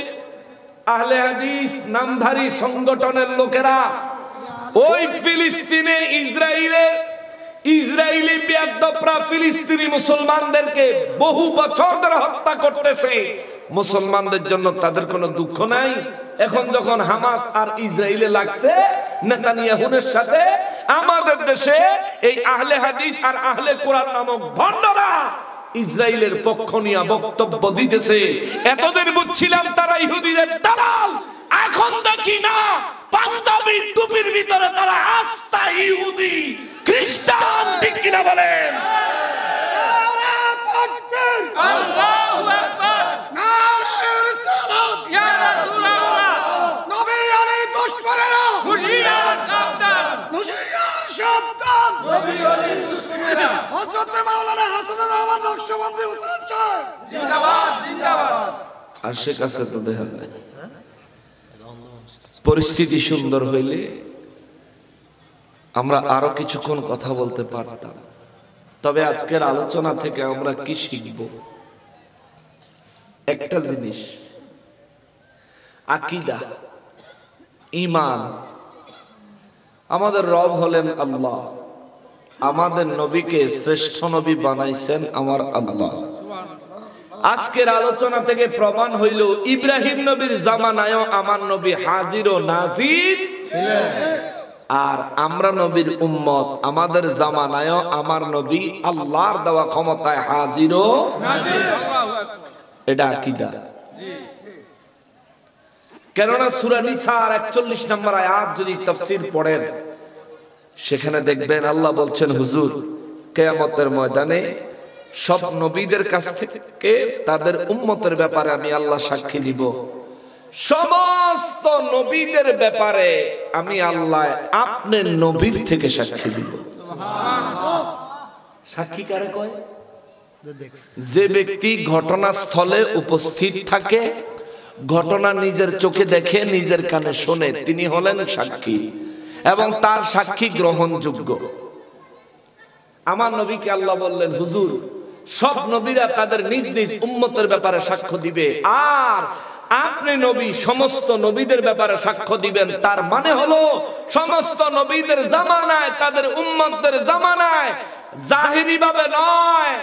আহলে হাদিস নামধারী সংগঠনের লোকেরা ওই ফিলিস্তিনে ইসরায়েলি বেয়াদবরা ফিলিস্তিনি মুসলমানদেরকে বহু বছর ধরে হত্যা করতেছে। মুসলমানদের জন্য তাদের কোনো দুঃখ নাই। এখন যখন হামাস আর ইসরায়েলে লাগছে নেতানিয়াহুর সাথে, আমাদের দেশে এই আহলে হাদিস আর আহলে কোরআন নামক ভণ্ডরা ইসরায়েলের পক্ষ নিয়ে বক্তব্য দিতেছে। এতদিন বুঝছিলাম তারা ইহুদিদের দালাল, এখন দেখি না পাঞ্জাবি টুপির ভিতরে তারা আস্থা ইহুদি খ্রিস্টান। ঠিক কিনা বলেন?
আল্লাহু আকবার, নারে রিসালাত, ইয়া রাসূলুল্লাহ, নবী আলী দুশমনেরা হুশিয়ার সাবধান, হুশিয়ার সাবধান, নবী আলী দুশমনেরা। হযরত মাওলানা হাসানুর রহমান নকশবন্দি উত্তরাঞ্চল জিন্দাবাদ জিন্দাবাদ।
আশেক আছে তো দেখা যায়। পরিস্থিতি সুন্দর হইলে আমরা আরো কিছুক্ষণ কথা বলতে পারতাম। তবে আজকের আলোচনা থেকে আমরা কি শিখব? একটা জিনিস, আকীদা, ঈমান। আমাদের রব হলেন আল্লাহ, আমাদের নবীকে শ্রেষ্ঠ নবী বানাইছেন আমার আল্লাহ। আজকের আলোচনা থেকে প্রমাণ হইল ইব্রাহিম নবীর জামানায়ও আমার নবী হাজির ও নাজির ছিলেন, আর আমরা নবীর উম্মত, আমাদের জামানায়ও আমার নবী আল্লাহর দেওয়া ক্ষমতায় হাজির ও নাজির। এটা আকীদা। কেননা সূরা নিসার 41 নম্বর আয়াত যদি তাফসীর পড়েন, সেখানে দেখবেন আল্লাহ বলছেন, হুজুর কিয়ামতের ময়দানে সব নবীদের কাছ থেকে তাদের উম্মতের ব্যাপারে আমি আল্লাহ সাক্ষী দিব। সমস্ত নবীদের ব্যাপারে আমি আল্লাহ আপনার নবীর থেকে সাক্ষী দিব। সুবহানাল্লাহ। সাক্ষী কারে কয়? যে ব্যক্তি ঘটনাস্থলে উপস্থিত থাকে, ঘটনা নিজের চোখে দেখে, নিজের কানে শোনে, তিনি হলেন সাক্ষী এবং তার সাক্ষী গ্রহণযোগ্য। আমার নবীকে আল্লাহ বললেন, হুজুর সব নবীরা তাদের নিজ নিজ উম্মতের ব্যাপারে সাক্ষ্য দিবে, আর আপনি নবী সমস্ত নবীদের ব্যাপারে সাক্ষ্য দিবেন। তার মানে হলো সমস্ত নবীদের জামানায়, তাদের উম্মতদের জামানায় জাহিরি ভাবে নয়,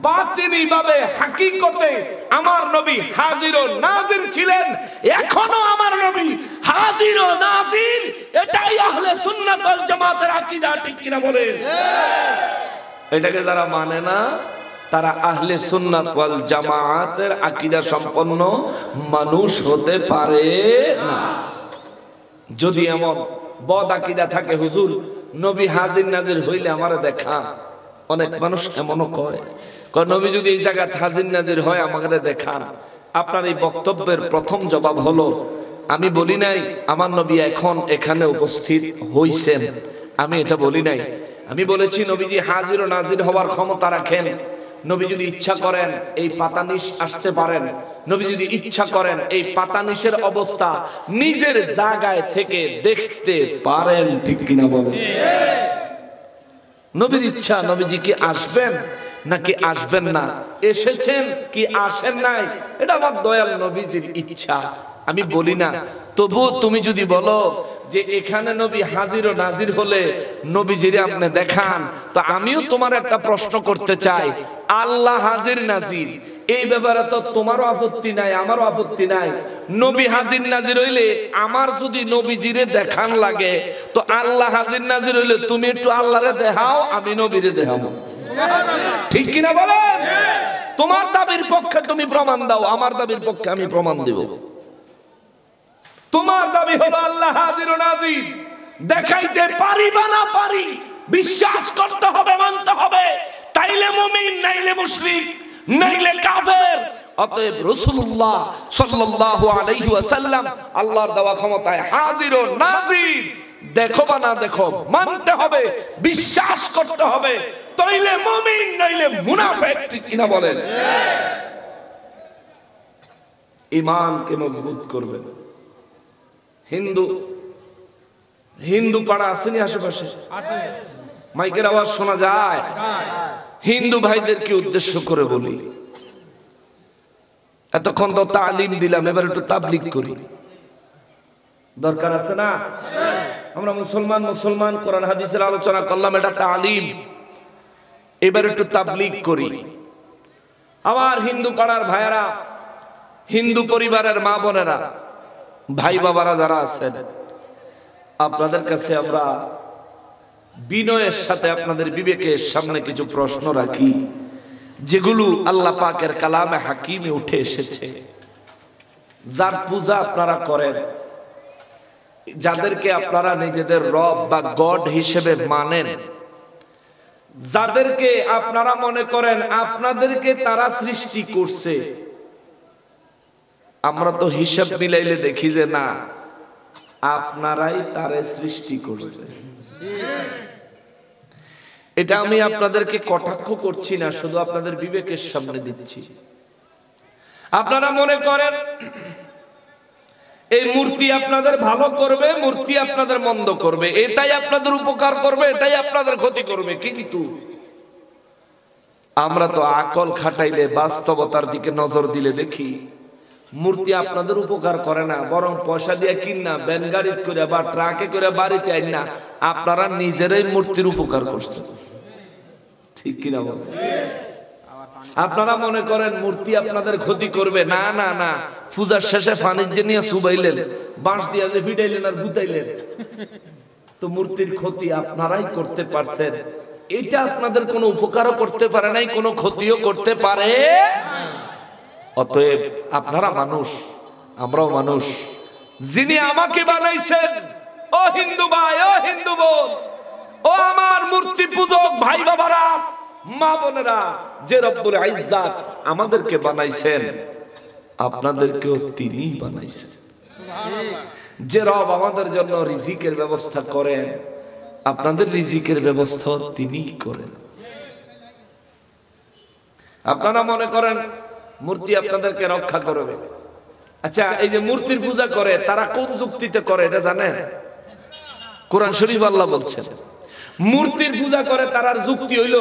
বাতিনি ভাবে, হাকিকতে আমার নবী হাজির ও নাজির ছিলেন। এখনো আমার নবী হাজির ও নাজির। এটাই আহলে সুন্নাত ওয়াল জামাতের আকীদা। ঠিক কিনা বলেন? এটাকে যারা মানে না, তারা আহলে সুন্নাত ওয়াল জামাতের আকীদা সম্পন্ন মানুষ হতে পারে না। যদি এমন বদ আকীদা থাকে, হুজুর নবী হাজির নাজির হইলে আমারে দেখা। অনেক মানুষ এমনও কয়, নবী যদি এই জায়গায় হাজির নাজির হয় আমাকে দেখান। আপনার এই বক্তব্যের প্রথম জবাব হলো, আমি বলি নাই আমার নবী এখন এখানে উপস্থিত হইছেন, আমি এটা বলি নাই। আমি বলেছি নবীজি হাজির ও নাজির হওয়ার ক্ষমতা রাখেন। নবী যদি ইচ্ছা করেন এই পাতানিশ আসতে পারেন, নবী যদি ইচ্ছা করেন এই পাতানিশের অবস্থা নিজের জায়গায় থেকে দেখতে পারেন। ঠিক কিনা বলেন? নবীর ইচ্ছা, নবীজি কি আসবেন নাকি আসবেন না, এসেছেন কি আসেন নাই, এটা আমার দয়াল নবীজির ইচ্ছা। আমি বলি না। তবু তুমি যদি বলো যে এখানে নবী হাজির ও নাজির হলে নবীজিরে আপনি দেখান, তো আমিও তোমার একটা প্রশ্ন করতে চাই, আল্লাহ হাজির নাজির এই ব্যাপারে তো তোমারও আপত্তি নাই, আমারও আপত্তি নাই। নবী হাজির নাজির হইলে আমার যদি নবীজিরে দেখান লাগে, তো আল্লাহ হাজির নাজির হইলে তুমি একটু আল্লাহরে দেখাও, আমি নবীরে দেখাবো। ঠিক কিনা বলেন? তোমার দাবির পক্ষে তুমি প্রমাণ দাও, আমার দাবির পক্ষে আমি প্রমাণ দেব। তোমার দাবি হলো আল্লাহ হাজির ও নাজির, দেখাইতে পারি বা না পারি বিশ্বাস করতে হবে, মানতে হবে। তাইলে মুমিন, নাইলে মুশরিক, নাইলে কাফের। অতএব রাসূলুল্লাহ সাল্লাল্লাহু আলাইহি ওয়াসাল্লাম আল্লাহর দেওয়া ক্ষমতায় হাজির ও নাজির। দেখো বা না দেখো, মানতে হবে, বিশ্বাস করতে হবে। তাইলে মুমিন, নাইলে মুনাফিক। ঠিক কিনা বলেন? ঈমানকে মজবুত করবেন। হিন্দু পাড়া আসেনি আশেপাশে? মাইকের আওয়াজ শোনা যায়? হিন্দু ভাইদেরকে উদ্দেশ্য করে বলি, এতক্ষণ তো তালিম দিলাম, এবার একটু তাবলীগ করি, দরকার আছে না? আমরা মুসলমান কোরআন হাদিসের আলোচনা করলাম, এটা তালিম, এবার একটু তাবলীগ করি। আমার হিন্দু পাড়ার ভাইয়েরা, হিন্দু পরিবারের মা বোনেরা, ভাই বাবারা যারা আছেন, আপনাদের কাছে আমরা বিনয়ের সাথে আপনাদের বিবেকের সামনে কিছু প্রশ্ন রাখি, যেগুলো আল্লাহ পাকের কালামে হাকিমে উঠে এসেছে। যার পূজা আপনারা করেন, যাদেরকে আপনারা নিজেদের রব বা গড হিসেবে মানেন, যাদেরকে আপনারা মনে করেন আপনাদেরকে তারা সৃষ্টি করছে, আমরা তো হিসাব মিলাইলে দেখি যে না, আপনারাই তারে সৃষ্টি করছে। এটা আমি আপনাদেরকে কটাক্ষ করছি না, শুধু আপনাদের বিবেকের সামনে দিচ্ছি। আপনারা মনে করেন এই মূর্তি আপনাদের ভালো করবে, মূর্তি আপনাদের মন্দ করবে, এটাই আপনাদের উপকার করবে, এটাই আপনাদের ক্ষতি করবে। কিন্তু আমরা তো আকল খাটাইলে, বাস্তবতার দিকে নজর দিলে দেখি মূর্তি আপনাদের উপকার করে না, বরং পয়সা দিয়ে কিনা ভ্যান গাড়িতে করে বা ট্রাকে করে বাড়িতে আইন না, আপনারা নিজেরাই মূর্তির উপকার করছেন। ঠিক কিনা বলেন? আপনারা মনে করেন মূর্তি আপনাদের ক্ষতি করবে, না না না, পূজার শেষে ফানিজ্য নিয়ে চুবাইলেন, বাঁশ দিয়ে যে ফিটাইলেন আর গুতাইলেন, তো মূর্তির ক্ষতি আপনারাই করতে পারছেন। এটা আপনাদের কোনো উপকারও করতে পারে নাই, কোনো ক্ষতিও করতে পারে। অতএব আপনারা মানুষ, আমরাও মানুষ। যিনি আমাকে বানাইছেন, ও হিন্দু ভাই, ও হিন্দু বোন, ও আমার মূর্তি পূজক ভাই বাবারা, মা বোনেরা, যে রব্বুল ইজ্জাত আমাদেরকে বানাইছেন, আপনাদেরকেও তিনি বানাইছেন। যে রব আমাদের জন্য রিজিকের ব্যবস্থা করেন, আপনাদের রিজিকের ব্যবস্থা তিনি করেন। আপনারা মনে করেন মূর্তি আপনাদেরকে রক্ষা করবে। আচ্ছা, এই যে মূর্তির পূজা করে তারা কোন যুক্তিতে করে এটা জানেন? কোরআন শরীফ আল্লাহ বলছেন, মূর্তির পূজা করে তার যুক্তি হইল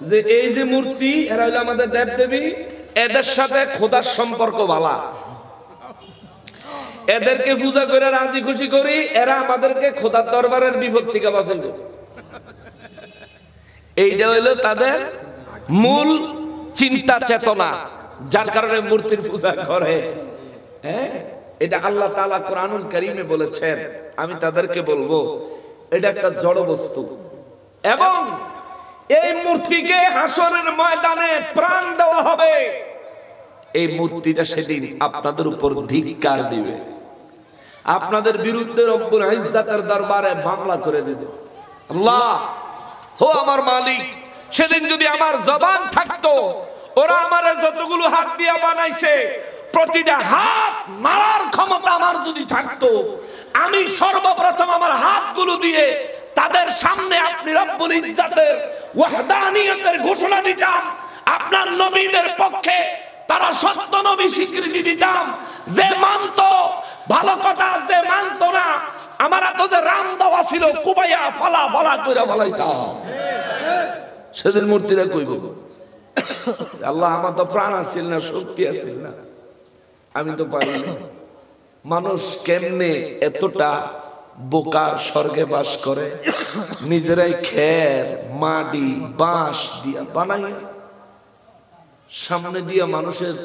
যে এই যে মূর্তি, এরা হইলো আমাদের দেব দেবী, এদের সাথে খোদার সম্পর্ক ভালো, এদেরকে পূজা করে রাজি খুশি করি, এরা আমাদেরকে খোদার দরবারের বিপদ থেকে বাঁচাইবে। এইটা হইলো তাদের মূল চিন্তা চেতনা, যার কারণে মূর্তির পূজা করে। হ্যাঁ, এটা আল্লাহ তাআলা কোরআনুল কারীমে বলেছেন। আমি তাদেরকে বলবো এটা একটা জড় বস্তু, এবং এই মূর্তিকে হাসরের ময়দানে প্রাণ দেওয়া হবে। এই মূর্তিটা সেদিন আপনাদের উপর ধিক্কার দিবে, আপনাদের বিরুদ্ধে রব্বুল ইজ্জাতের দরবারে মামলা করে দিবে। আল্লাহ, ও আমার মালিক, সেদিন যদি আমার জবান থাকতো, ওরা আমার যতগুলো হাত দিয়া বানাইছে প্রতিটা হাত নাড়ার ক্ষমতা আমার যদি থাকতো, আমি সর্বপ্রথম আমার হাতগুলো দিয়ে তাদের সামনে আপনি রব্বুল ইজ্জাতের ওয়াহদানিয়তের ঘোষণা দিতাম, আপনার নবীদের পক্ষে তারা সত্য নবী স্বীকৃতি দিতাম। যে মানতো ভালো কথা, যে মানতো না আমার তো যে রাম দেওয়া ছিল কুবাইয়া ফালা ফালা কইরা ফলাইতাম। সেদিন মূর্তিরা কইব, আল্লাহ আমার তো প্রাণ আছিল না, শক্তি আছিল না, আমি তো পারি না। মানুষ কেমনে এতটা বোকা স্বর্গে বাস করে, নিজেরাই খের মাটি বাঁশ দিয়া বানাই, সামনে দিয়া মানুষের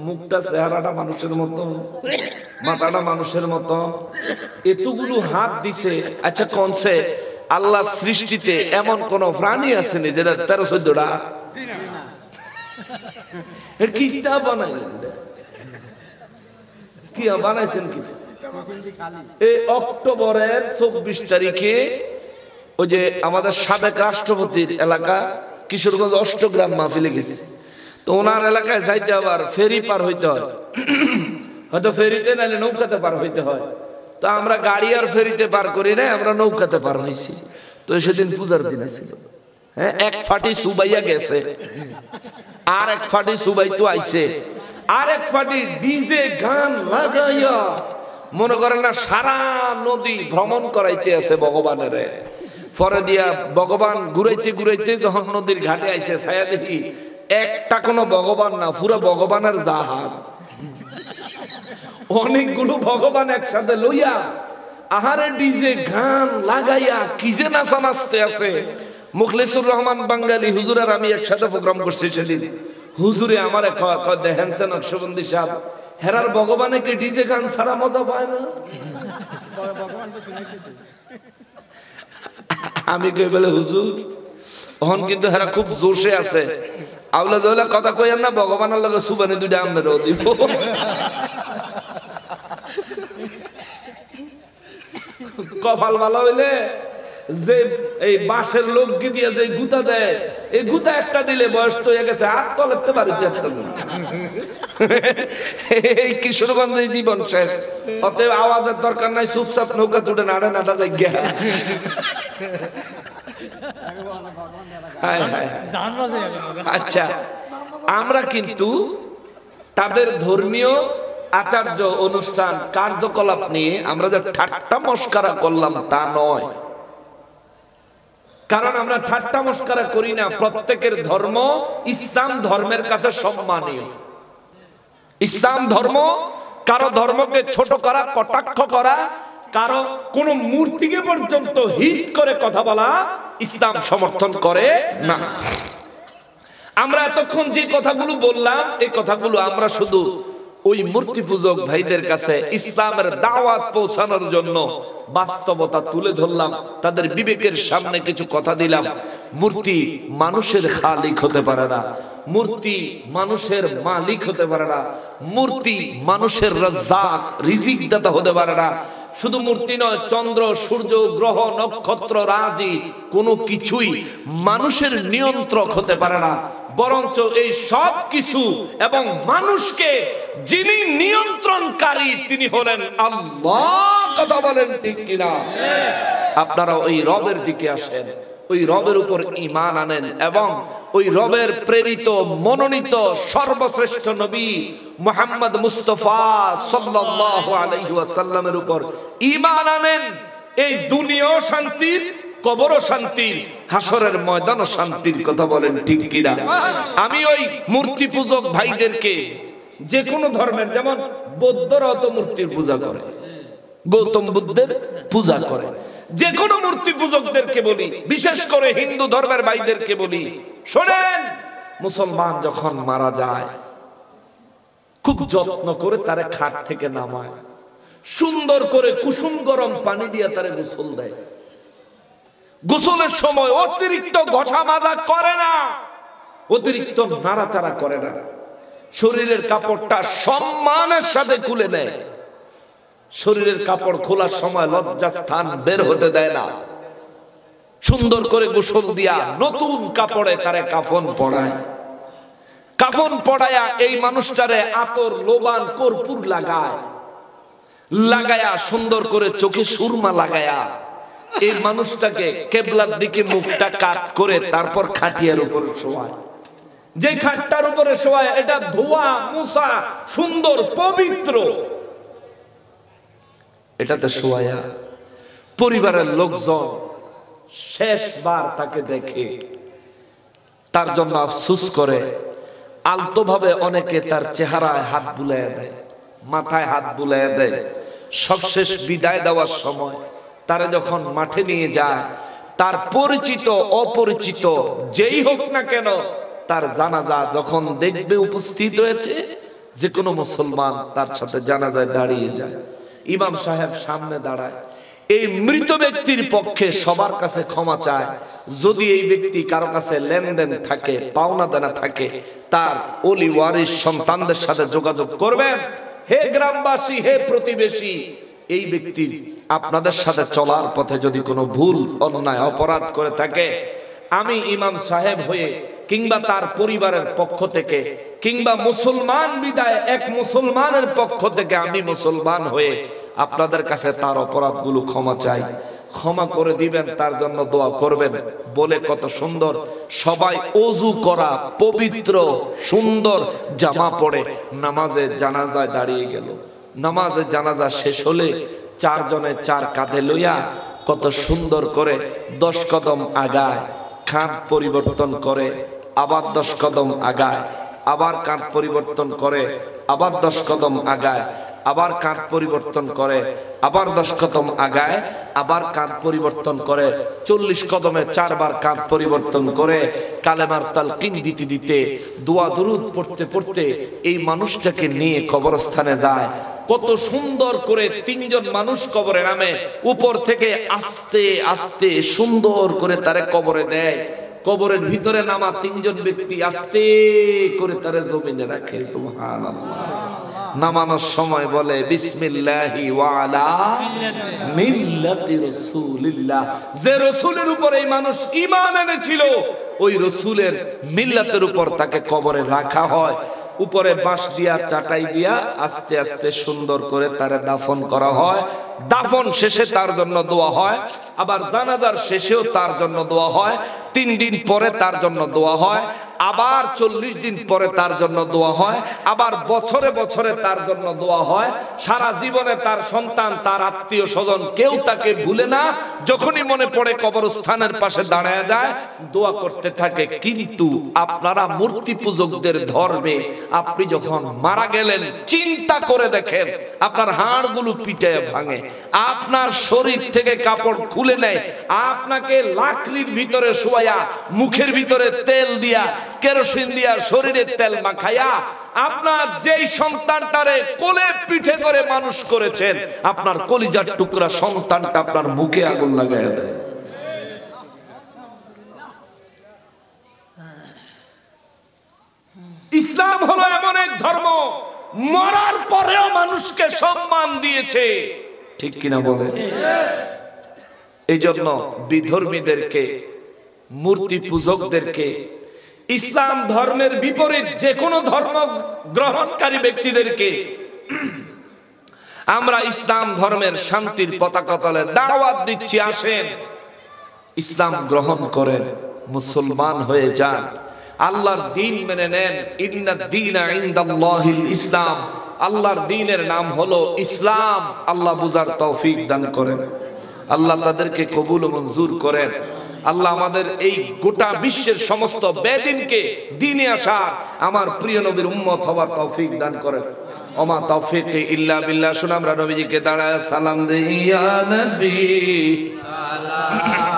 মুখটা চেহারাটা মানুষের মতো, মাথাটা মানুষের মতো, এতগুলো হাত দিছে। আচ্ছা, কোনছে আল্লাহ সৃষ্টিতে এমন কোন প্রাণী আছে নি যেটা 13-14টা? কি বানাইলেন, কি বানাইছেন? কি এই অক্টোবরের 24 তারিখে ওই যে আমাদের সাবেক রাষ্ট্রপতির এলাকা কিশোরগঞ্জ অষ্টগ্রাম মাহফিলে গেছে, তো ওনার এলাকায় যাইতে আবার ফেরি পার হইতে হয়, হয়তো ফেরিতে নাইলে নৌকাতে পার হইতে হয়। তো আমরা গাড়ি আর ফেরিতে পার করি না, আমরা নৌকাতে পার হয়েছি। তো সেদিন পূজার দিন ছিল, হ্যাঁ, এক ফাটি সুবাইয়া গেছে, আর এক ফাটি সুবাই তো আইছে, আর এক ফাটি ডিজে গান লাগাইয়া মনে করেন না সারা নদী ভ্রমণ করাইতে আছে ভগবানের। পরে দিয়া ভগবান ঘুরাইতে ঘুরাইতে যখন নদীর ঘাটে আইছে, ছায়া দেখি একটা কোনো ভগবান না, পুরো ভগবানের জাহাজ। অনেকগুলো ভগবান একসাথে লইয়া আহারে ডিজে গান লাগাইয়া কি যে নাচা নাচতে আছে। মুখলেসুর রহমান বাঙ্গালী হুজুর আর আমি একসাথে প্রোগ্রাম করছি সেদিন। হুজুরে আমার দেখেন নকশবন্দি সাহেব হেরার ভগবানে কি ডিজে গান ছাড়া মজা পায় না? আমি কই বলে হুজুর তখন কিন্তু হেরা খুব জোশে আছে, আউলা জওলা কথা কইেন না, ভগবানের লগে সুবানি দুইটা আমনেরও দিব। কপাল ভালো হইলে যে এই বাঁশের লোককে দিয়ে যে গুতা দেয়, এই গুতা একটা দিলে বয়স তো হয়ে গেছে, হাত তলেতে বাড়িতে একটা এই কিশোরগঞ্জে জীবন শেষ। অতএব আওয়াজের দরকার নাই, চুপচাপ নৌকা তুলে নাড়ে নাটা যাই গিয়া। আচ্ছা, আমরা কিন্তু তাদের ধর্মীয় আচার্য অনুষ্ঠান কার্যকলাপ নিয়ে আমরা যে ঠাট্টা মস্কারা করলাম তা নয়, কারণ আমরা ঠাট্টা মস্কারা করি না। প্রত্যেকের ধর্ম ইসলাম ধর্মের কাছে সম্মানীয়। ইসলাম ধর্ম কারো ধর্মকে ছোট করা, কটাক্ষ করা, কারো কোন মূর্তিকে পর্যন্ত হিট করে কথা বলা ইসলাম সমর্থন করে না। আমরা এতক্ষণ যে কথাগুলো বললাম এই কথাগুলো আমরা শুধু ওই মূর্তি পূজক ভাইদের কাছে ইসলামের দাওয়াত পৌঁছানোর জন্য বাস্তবতা তুলে ধরলাম, তাদের বিবেকের সামনে কিছু কথা দিলাম। মূর্তি মানুষের খালিক হতে পারে না, মূর্তি মানুষের মালিক হতে পারে না, মূর্তি মানুষের রাজ্জাক রিজিক দাতা হতে পারে না। শুধু মূর্তি নয়, চন্দ্র, সূর্য, গ্রহ, নক্ষত্র, রাজি কোনো কিছুই মানুষের নিয়ন্ত্রক হতে পারে না, বরঞ্চ এই সব কিছু এবং মানুষকে যিনি নিয়ন্ত্রণকারী তিনি হলেন আল্লাহ। কথা বলেন ঠিক কিনা? আপনারা ওই রবের দিকে আসেন, ওই রবের উপর ঈমান আনেন এবং ওই রবের প্রেরিত মনোনীত সর্বশ্রেষ্ঠ নবী মুহাম্মদ মুস্তাফা সাল্লাল্লাহু আলাইহি ওয়াসাল্লামের উপর ঈমান আনেন। এই দুনিয়াও শান্তির, কবরও শান্তির, হাসরের ময়দানও শান্তির। কথা বলেন ঠিক কিনা? আমি ওই মূর্তি পূজক ভাইদেরকে যে কোনো ধর্মের, যেমন বৌদ্ধরা তো মূর্তির পূজা করে, গৌতম বুদ্ধের পূজা করে, যে কোনো মূর্তি পূজকদেরকে বলি, বিশেষ করে হিন্দু ধর্মের ভাইদেরকে বলি, শোনেন, মুসলমান যখন মারা যায় খুব যত্ন করে তারে খাট থেকে নামায়, সুন্দর করে কুসুম গরম পানি দিয়ে তারে গোসল দেয়। গোসলের সময় অতিরিক্ত ঘষা মাজা করে না, অতিরিক্ত নাড়াচাড়া করে না, শরীরের কাপড়টা সম্মানের সাথে খুলে নেয়। শরীরের কাপড় খোলার সময় লজ্জা স্থান বের হতে দেয় না, সুন্দর করে গোসল দিয়া নতুন কাপড়ে তারে কাফন পড়ায়। কাফন পড়ায়া এই মানুষটারে আতর, লোবান, কর্পূর লাগায়া সুন্দর করে চোখে সুরমা লাগায়া এই মানুষটাকে কেবলার দিকে মুখটা কাত করে তারপর খাটিয়ার উপরে শোয়ায়। যে খাটটার উপরে শোয়ায় এটা ধোয়া মুছা সুন্দর পবিত্র, এটাতে শোয়া পরিবারের লোকজন শেষবার তাকে দেখে তার জন্য আফসোস করে, আলতো ভাবে অনেকে তার চেহারায় হাত বুলাইয়া দেয়, মাথায় হাত বুলাইয়া দেয়। সবশেষ বিদায় দেওয়ার সময় তারা যখন মাঠে নিয়ে যায়, তার পরিচিত অপরিচিত যেই হোক না কেন, তার জানাজা যখন দেখবে উপস্থিত হয়েছে, যে কোনো মুসলমান তার সাথে জানাজায় দাঁড়িয়ে যায়। ইমাম সাহেব সামনে দাঁড়ায়, এই মৃত ব্যক্তির পক্ষে সবার কাছে ক্ষমা চায়। যদি এই ব্যক্তি কারো কাছে লেনদেন থাকে, পাওনা দেনা থাকে, তার ওলি ওয়ারিস সন্তানদের সাথে যোগাযোগ করবেন। হে গ্রামবাসী, হে প্রতিবেশী, এই ব্যক্তি আপনাদের সাথে চলার পথে যদি কোনো ভুল, অন্যায়, অপরাধ করে থাকে, আমি ইমাম সাহেব হয়ে কিংবা তার পরিবারের পক্ষ থেকে কিংবা মুসলমান বিদায় এক মুসলমানের পক্ষ থেকে আমি মুসলমান হয়ে আপনাদের কাছে তার অপরাধগুলো ক্ষমা চাই, ক্ষমা করে দিবেন, তার জন্য দোয়া করবেন বলে কত সুন্দর সবাই ওযু করা পবিত্র সুন্দর জামা পরে নামাজে জানাজায় দাঁড়িয়ে গেল। নামাজে জানাজা শেষ হলে চারজনে চার কাঁধে লইয়া কত সুন্দর করে 10 কদম আগায়, কাঁধ পরিবর্তন করে, আবার 10 কদম আগায়, আবার কাঁধ পরিবর্তন করে, আবার 10 কদম আগায়, আবার কাঁধ পরিবর্তন করে, আবার 10 কদম আগায়, আবার কাঁধ পরিবর্তন করে, 40 কদমে 4 বার কাঁধ পরিবর্তন করে, কালেমার তালকিন দিতে দিতে, দোয়া দরুদ পড়তে পড়তে এই মানুষটাকে নিয়ে কবরস্থানে যায়। কত সুন্দর করে 3 জন মানুষ কবরে নামে, উপর থেকে আস্তে আস্তে সুন্দর করে তারে কবরে দেয়। কবরের ভিতরে নামা 3 জন ব্যক্তি আস্তে করে তারে জমিনে রাখে। সুবহানাল্লাহ। নামানোর সময় বলে বিসমিল্লাহি ওয়া আলা মিল্লাতি রাসূলিল্লাহ। যে রাসূলের উপর এই মানুষ ঈমান এনেছিল, ওই রাসূলের মিল্লাতের উপর তাকে কবরে রাখা হয়। উপরে বাঁশ দিয়া চাটাই দিয়া আস্তে আস্তে সুন্দর করে তারে দাফন করা হয়। দাফন শেষে তার জন্য দোয়া হয়, আবার জানাজার শেষেও তার জন্য দোয়া হয়। 3 দিন পরে তার জন্য দোয়া হয়, আবার 40 দিন পরে তার জন্য দোয়া হয়, আবার বছরে বছরে তার জন্য দোয়া হয়। সারা জীবনে তার সন্তান, তার আত্মীয় স্বজন কেউ তাকে ভুলে না। যখনই মনে পড়ে কবরস্থানের পাশে দাঁড়ায় যায়, দোয়া করতে থাকে। কিন্তু আপনারা মূর্তি পূজকদের ধর্মে আপনি যখন মারা গেলেন, চিন্তা করে দেখেন, আপনার হাড়গুলো পিটায় ভাঙে, আপনার শরীর থেকে কাপড় খুলে নেয়, আপনাকে লাকড়ির ভিতরে শোয়া, মুখের ভিতরে তেল দিয়া, কেরোসিন দিয়া শরীরে তেল মাখায়া, আপনার যেই সন্তানটারে কোলে পিঠে করে মানুষ করেছেন, আপনার কলিজার টুকরা সন্তানটা আপনার মুখে আগুন লাগায় দেয়। ইসলাম হলো এমন এক ধর্ম, মরার পরেও মানুষকে সম্মান দিয়েছে, ঠিক কিনা বলে? এই জন্য বিধর্মীদেরকে, মূর্তি পূজকদেরকে, ইসলাম ধর্মের বিপরীত যে কোনো ধর্ম গ্রহণকারী ব্যক্তিদেরকে আমরা ইসলাম ধর্মের শান্তির পতাকা তলে দাওয়াত দিচ্ছি, আসেন ইসলাম গ্রহণ করেন, মুসলমান হয়ে যান, আল্লাহর দ্বীন মেনে নেন। ইন্নাদ দীনা ইনদাল্লাহিল ইসলাম, আল্লাহর দ্বীনের নাম হলো ইসলাম। আল্লাহ বুঝার তৌফিক দান করেন, আল্লাহ তাদেরকে কবুল ও মঞ্জুর করেন। আল্লাহ আমাদের এই গোটা বিশ্বের সমস্ত বেদিনকে দ্বীনে আসার, আমার প্রিয় নবীর উম্মত হওয়ার তৌফিক দান করেন। ওমা তৌফিক ইল্লা বিল্লাহ। শুনে আমরা নবীজিকে দাঁড়ায় সালাম দেই, ইয়া নবী সালাম